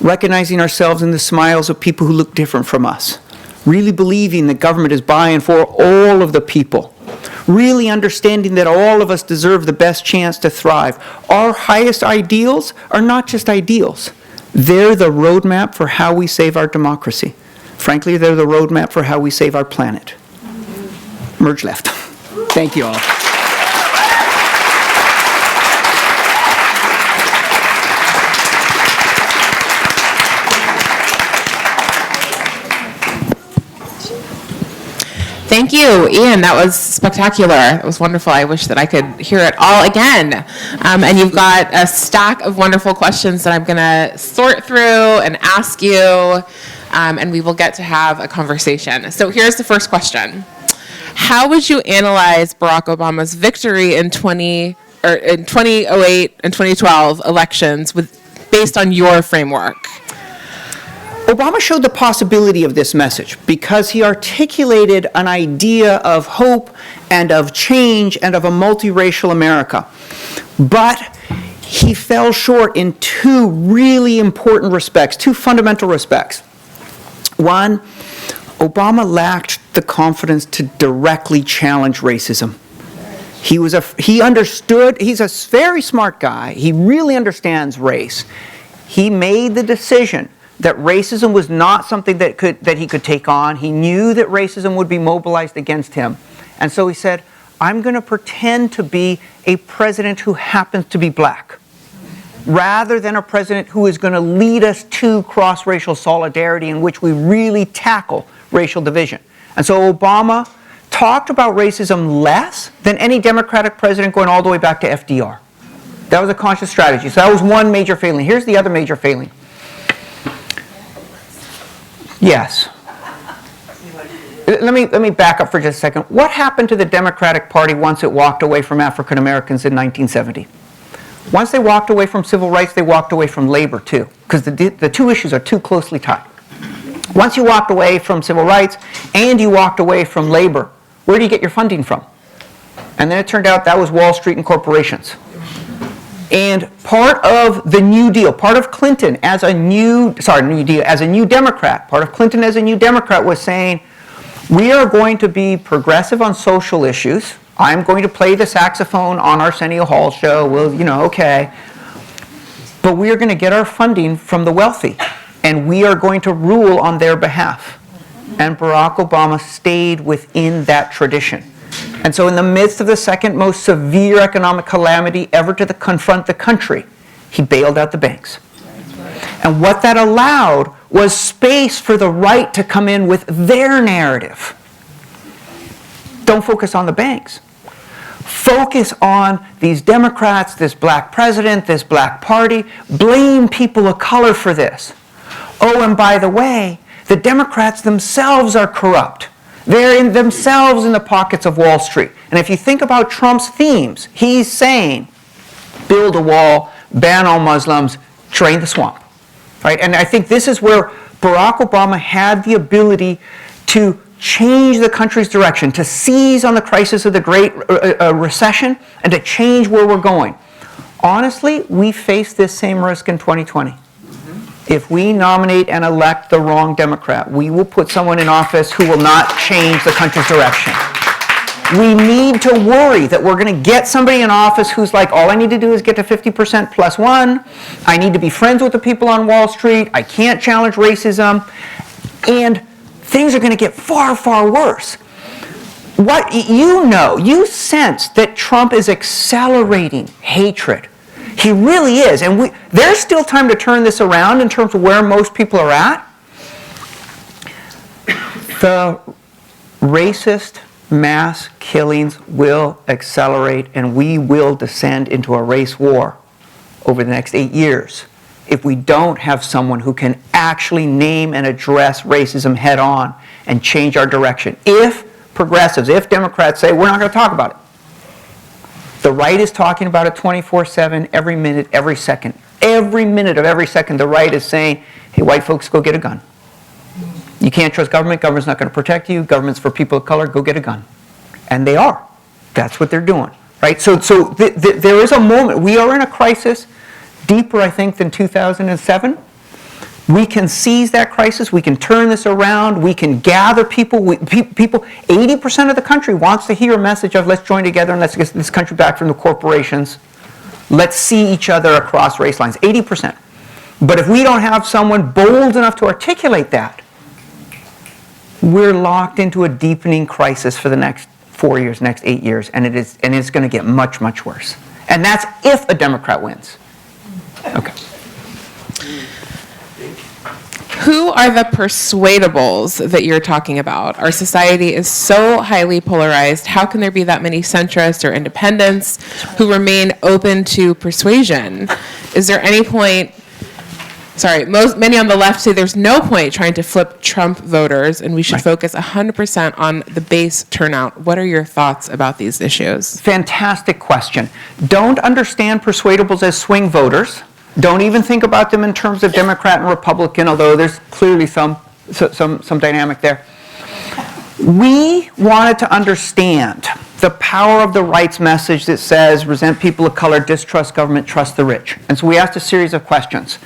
recognizing ourselves in the smiles of people who look different from us, really believing that government is by and for all of the people, really understanding that all of us deserve the best chance to thrive. Our highest ideals are not just ideals. They're the roadmap for how we save our democracy. Frankly, they're the roadmap for how we save our planet. Merge left. Thank you all. Thank you, Ian. That was spectacular. That was wonderful. I wish that I could hear it all again. And you've got a stack of wonderful questions that I'm going to sort through and ask you, and we will get to have a conversation. So here's the first question. How would you analyze Barack Obama's victory in 2008 and 2012 elections based on your framework? Obama showed the possibility of this message because he articulated an idea of hope and of change and of a multiracial America. But he fell short in two really important respects, two fundamental respects. One, Obama lacked the confidence to directly challenge racism. He understood, he's a very smart guy, he really understands race. He made the decision that racism was not something that he could take on. He knew that racism would be mobilized against him. And so he said, I'm going to pretend to be a president who happens to be black, rather than a president who is going to lead us to cross-racial solidarity in which we really tackle racial division. And so Obama talked about racism less than any Democratic president going all the way back to FDR. That was a conscious strategy. So that was one major failing. Here's the other major failing. Yes. Let me back up for just a second. What happened to the Democratic Party once it walked away from African Americans in 1970? Once they walked away from civil rights, they walked away from labor too, because the two issues are too closely tied. Once you walked away from civil rights and you walked away from labor, where do you get your funding from? And then it turned out that was Wall Street and corporations. And part of the New Deal, part of Clinton as a new Democrat, part of Clinton as a new Democrat was saying, we are going to be progressive on social issues. I'm going to play the saxophone on Arsenio Hall show. Well, okay. But we are going to get our funding from the wealthy, and we are going to rule on their behalf. And Barack Obama stayed within that tradition. And so in the midst of the second most severe economic calamity ever to confront the country, he bailed out the banks. And what that allowed was space for the right to come in with their narrative. Don't focus on the banks. Focus on these Democrats, this black president, this black party. Blame people of color for this. Oh, and by the way, the Democrats themselves are corrupt. They're themselves in the pockets of Wall Street. And if you think about Trump's themes, he's saying, build a wall, ban all Muslims, drain the swamp. Right? And I think this is where Barack Obama had the ability to change the country's direction, to seize on the crisis of the Great Recession, and to change where we're going. Honestly, we face this same risk in 2020. If we nominate and elect the wrong Democrat, we will put someone in office who will not change the country's direction. We need to worry that we're going to get somebody in office who's like, all I need to do is get to 50% plus one. I need to be friends with the people on Wall Street. I can't challenge racism. And things are going to get far, far worse. You sense that Trump is accelerating hatred. He really is. And there's still time to turn this around in terms of where most people are at. The racist mass killings will accelerate, and we will descend into a race war over the next 8 years if we don't have someone who can actually name and address racism head on and change our direction. If progressives, if Democrats say, we're not going to talk about it, the right is talking about it 24/7, every minute, every second. Every minute of every second, the right is saying, hey, white folks, go get a gun. You can't trust government. Government's not going to protect you. Government's for people of color. Go get a gun. And they are. That's what they're doing. Right? So there is a moment. We are in a crisis deeper, I think, than 2007. We can seize that crisis. We can turn this around. We can gather people. 80% of the country wants to hear a message of let's join together and let's get this country back from the corporations. Let's see each other across race lines. 80%. But if we don't have someone bold enough to articulate that, we're locked into a deepening crisis for the next 4 years, next 8 years, and it's going to get much, much worse. And that's if a Democrat wins. Okay. Who are the persuadables that you're talking about? Our society is so highly polarized. How can there be that many centrists or independents who remain open to persuasion? Is there any point? Many on the left say there's no point trying to flip Trump voters, and we should focus 100% on the base turnout. What are your thoughts about these issues? Fantastic question. Don't understand persuadables as swing voters. Don't even think about them in terms of Democrat and Republican, although there's clearly some dynamic there. We wanted to understand the power of the rights message that says resent people of color, distrust government, trust the rich. And so we asked a series of questions.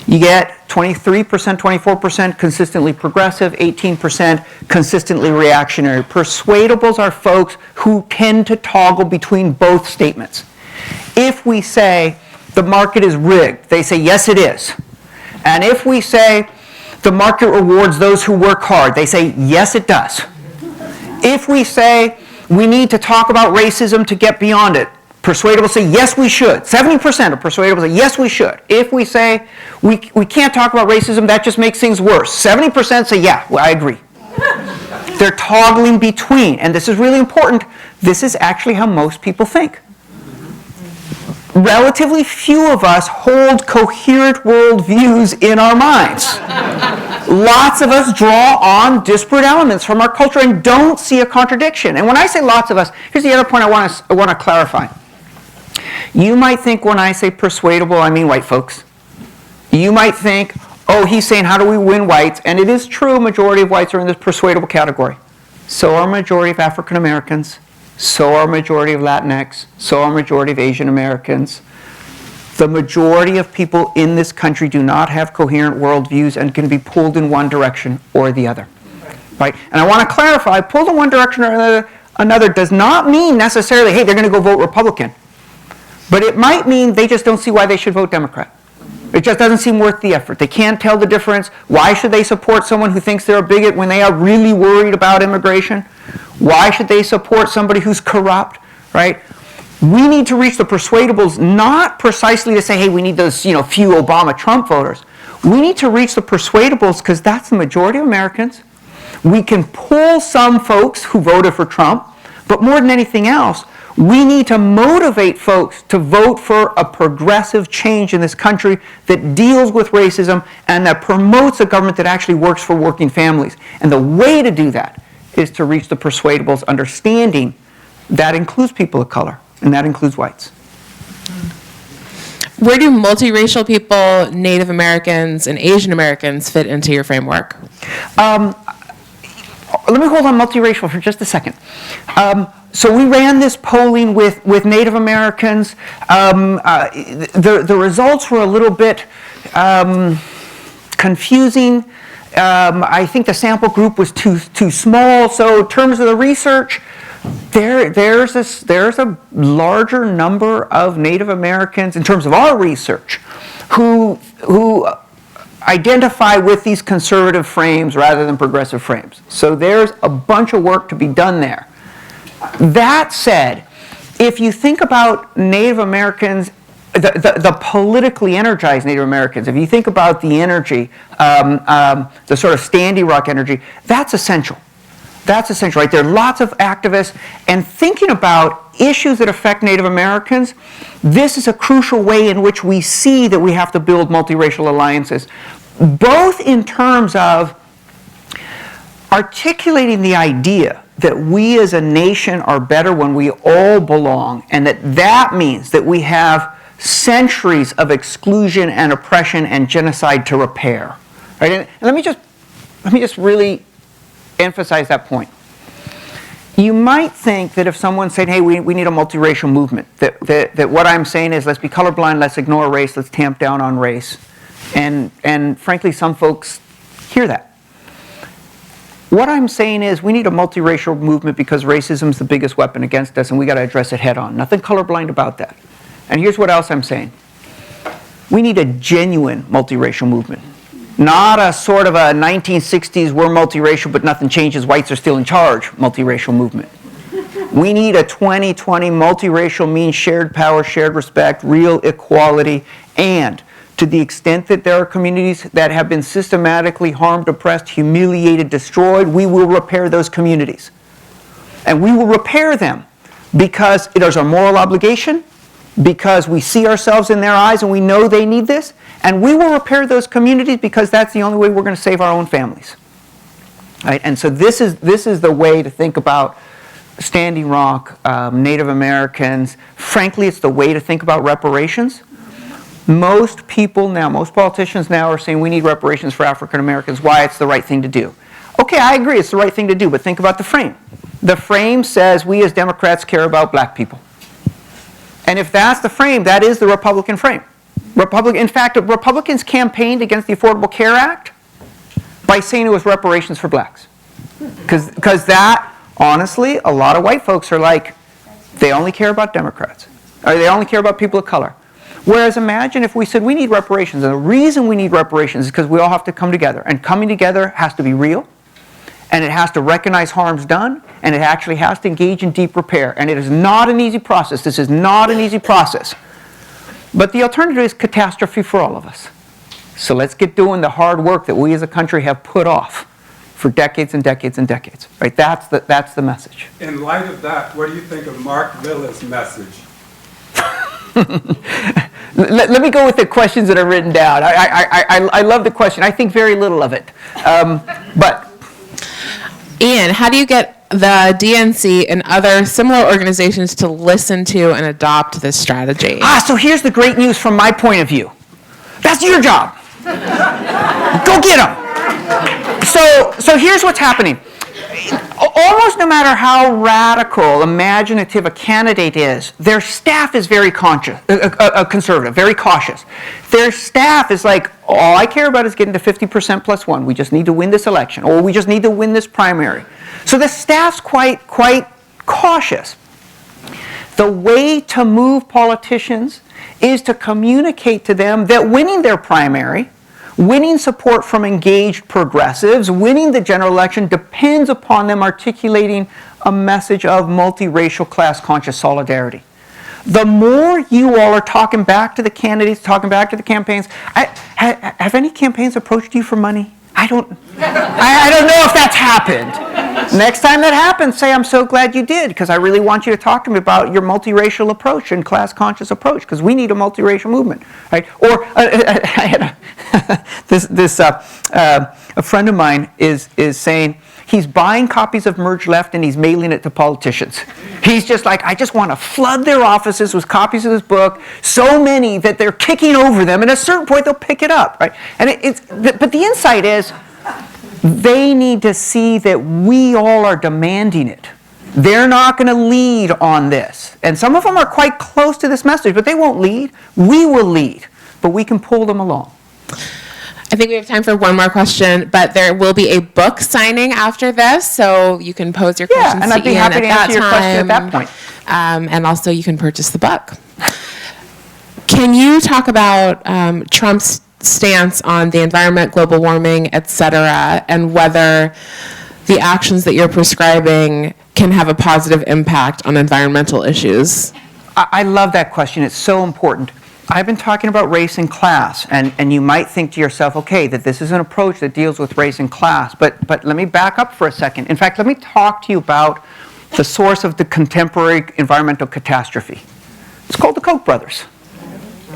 You get 23%, 24% consistently progressive, 18% consistently reactionary. Persuadables are folks who tend to toggle between both statements. If we say the market is rigged, they say yes it is. And if we say the market rewards those who work hard, they say yes it does. If we say we need to talk about racism to get beyond it, persuadables say yes we should. 70% of persuadables say yes we should. If we say we can't talk about racism, that just makes things worse, 70% say yeah, well, I agree. They're toggling between, and this is really important, this is actually how most people think. Relatively few of us hold coherent worldviews in our minds. Lots of us draw on disparate elements from our culture and don't see a contradiction. And when I say lots of us, here's the other point I want to clarify. You might think when I say persuadable, I mean white folks. You might think, oh, he's saying how do we win whites? And it is true, a majority of whites are in this persuadable category. So are a majority of African Americans. So are a majority of Latinx. So are a majority of Asian Americans. The majority of people in this country do not have coherent worldviews and can be pulled in one direction or the other. Right? And I want to clarify, pulled in one direction or another does not mean necessarily, hey, they're going to go vote Republican. But it might mean they just don't see why they should vote Democrat. It just doesn't seem worth the effort. They can't tell the difference. Why should they support someone who thinks they're a bigot when they are really worried about immigration? Why should they support somebody who's corrupt, right? We need to reach the persuadables not precisely to say, hey, we need those, few Obama-Trump voters. We need to reach the persuadables because that's the majority of Americans. We can pull some folks who voted for Trump, but more than anything else, we need to motivate folks to vote for a progressive change in this country that deals with racism and that promotes a government that actually works for working families. And the way to do that is to reach the persuadables, understanding that includes people of color, and that includes whites. Where do multiracial people, Native Americans, and Asian Americans fit into your framework? Let me hold on multiracial for just a second. So we ran this polling with Native Americans. The results were a little bit confusing. I think the sample group was too small. So in terms of the research, there's a larger number of Native Americans in terms of our research who identify with these conservative frames rather than progressive frames. So there's a bunch of work to be done there. That said, if you think about Native Americans, the politically energized Native Americans, if you think about the energy, the sort of Standing Rock energy, that's essential. That's essential, right? There are lots of activists, and thinking about issues that affect Native Americans, this is a crucial way in which we see that we have to build multiracial alliances, both in terms of articulating the idea that we as a nation are better when we all belong, and that means that we have centuries of exclusion and oppression and genocide to repair. Right? And let me just really emphasize that point. You might think that if someone said, hey, we need a multiracial movement, that what I'm saying is let's be colorblind, let's ignore race, let's tamp down on race. And frankly, some folks hear that. What I'm saying is we need a multiracial movement because racism is the biggest weapon against us and we got to address it head on. Nothing colorblind about that. And here's what else I'm saying. We need a genuine multiracial movement. Not a sort of a 1960s we're multiracial but nothing changes, whites are still in charge multiracial movement. We need a 2020 multiracial means shared power, shared respect, real equality, and to the extent that there are communities that have been systematically harmed, oppressed, humiliated, destroyed, we will repair those communities. And we will repair them because it is our moral obligation, because we see ourselves in their eyes and we know they need this, and we will repair those communities because that's the only way we're going to save our own families. Right? And so this is the way to think about Standing Rock, Native Americans. Frankly, it's the way to think about reparations. Most people now, most politicians now are saying we need reparations for African Americans, why it's the right thing to do. Okay, I agree, it's the right thing to do, but think about the frame. The frame says we as Democrats care about black people. And if that's the frame, that is the Republican frame. In fact, Republicans campaigned against the Affordable Care Act by saying it was reparations for blacks. Because that, honestly, a lot of white folks are like, they only care about Democrats. Or they only care about people of color. Whereas imagine if we said we need reparations, and the reason we need reparations is because we all have to come together. And coming together has to be real, and it has to recognize harms done, and it actually has to engage in deep repair. And it is not an easy process. This is not an easy process. But the alternative is catastrophe for all of us. So let's get doing the hard work that we as a country have put off for decades and decades and decades. Right? That's the message. In light of that, what do you think of Mark Villa's message? Let me go with the questions that are written down. I love the question. I think very little of it. But Ian, how do you get the DNC and other similar organizations to listen to and adopt this strategy? So here's the great news from my point of view. That's your job. Go get them. So here's what's happening. Almost no matter how radical, imaginative a candidate is, their staff is very conservative, very cautious. Their staff is like, all I care about is getting to 50% plus one. We just need to win this election, or we just need to win this primary. So the staff's quite cautious. The way to move politicians is to communicate to them that winning their primary, winning support from engaged progressives, winning the general election depends upon them articulating a message of multiracial, class-conscious solidarity. The more you all are talking back to the candidates, talking back to the campaigns, have any campaigns approached you for money? I don't know if that's happened. Next time that happens, say, I'm so glad you did, because I really want you to talk to me about your multiracial approach and class-conscious approach, because we need a multiracial movement, right? Or I had a friend of mine is saying he's buying copies of Merge Left and he's mailing it to politicians. He's just like, I just want to flood their offices with copies of this book, so many that they're kicking over them, and at a certain point they'll pick it up, right? And but the insight is, they need to see that we all are demanding it. They're not going to lead on this. And some of them are quite close to this message, but they won't lead. We will lead, but we can pull them along. I think we have time for one more question, but there will be a book signing after this, so you can pose your questions and I'd be to Ian happy to answer your question at that point. And also you can purchase the book. Can you talk about Trump's stance on the environment, global warming, et cetera, and whether the actions that you're prescribing can have a positive impact on environmental issues? I love that question. It's so important. I've been talking about race and class, and you might think to yourself, okay, that this is an approach that deals with race and class, but let me back up for a second. In fact, let me talk to you about the source of the contemporary environmental catastrophe. It's called the Koch brothers.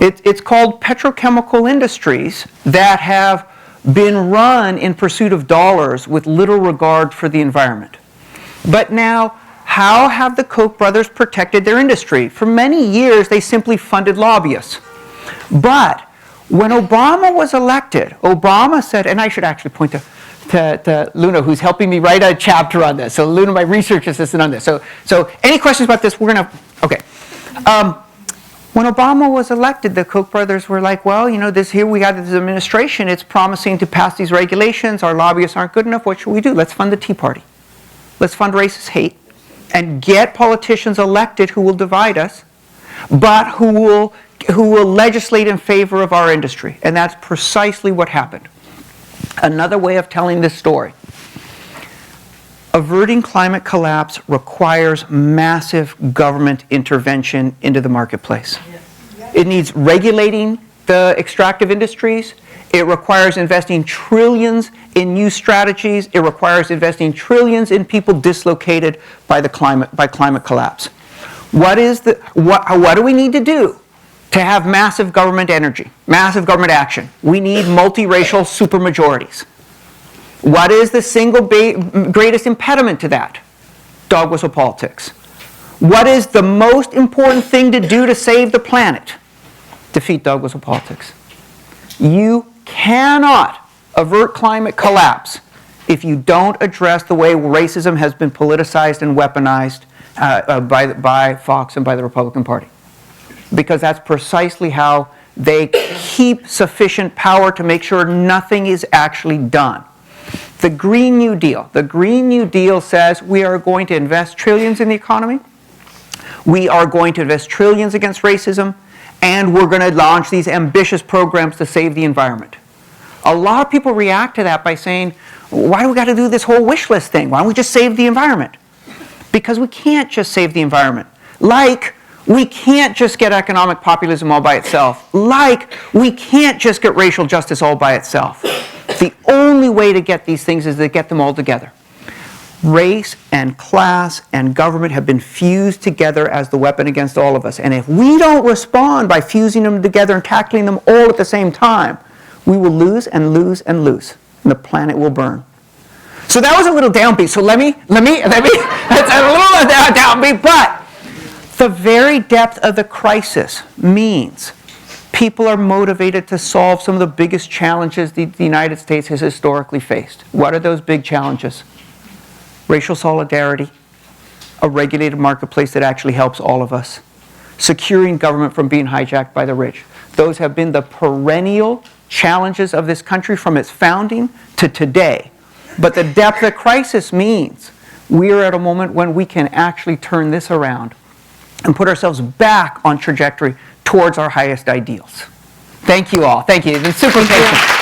It's called petrochemical industries that have been run in pursuit of dollars with little regard for the environment. But now, how have the Koch brothers protected their industry? For many years, they simply funded lobbyists. But when Obama was elected, Obama said, and I should actually point to Luna, who's helping me write a chapter on this. So Luna, my research assistant on this. So any questions about this, we're going to, okay. When Obama was elected, the Koch brothers were like, well, you know, we got this administration, it's promising to pass these regulations, our lobbyists aren't good enough, what should we do? Let's fund the Tea Party. Let's fund racist hate and get politicians elected who will divide us, but who will legislate in favor of our industry. And that's precisely what happened. Another way of telling this story. Averting climate collapse requires massive government intervention into the marketplace. It needs regulating the extractive industries. It requires investing trillions in new strategies. It requires investing trillions in people dislocated by climate collapse. What do we need to do to have massive government energy, massive government action? We need multiracial supermajorities. What is the single greatest impediment to that? Dog whistle politics. What is the most important thing to do to save the planet? defeat Douglas of politics. You cannot avert climate collapse if you don't address the way racism has been politicized and weaponized by Fox and by the Republican Party. Because that's precisely how they keep sufficient power to make sure nothing is actually done. The Green New Deal says we are going to invest trillions in the economy, we are going to invest trillions against racism, and we're going to launch these ambitious programs to save the environment. A lot of people react to that by saying, why do we got to do this whole wish list thing? Why don't we just save the environment? Because we can't just save the environment. Like, we can't just get economic populism all by itself. Like, we can't just get racial justice all by itself. The only way to get these things is to get them all together. Race and class and government have been fused together as the weapon against all of us. And if we don't respond by fusing them together and tackling them all at the same time, we will lose and lose and lose. And the planet will burn. So that was a little downbeat. So let me, that's a little downbeat, but the very depth of the crisis means people are motivated to solve some of the biggest challenges the United States has historically faced. What are those big challenges? Racial solidarity, a regulated marketplace that actually helps all of us, securing government from being hijacked by the rich. Those have been the perennial challenges of this country from its founding to today. But the depth of crisis means we are at a moment when we can actually turn this around and put ourselves back on trajectory towards our highest ideals. Thank you all. Thank you. It's been super patient.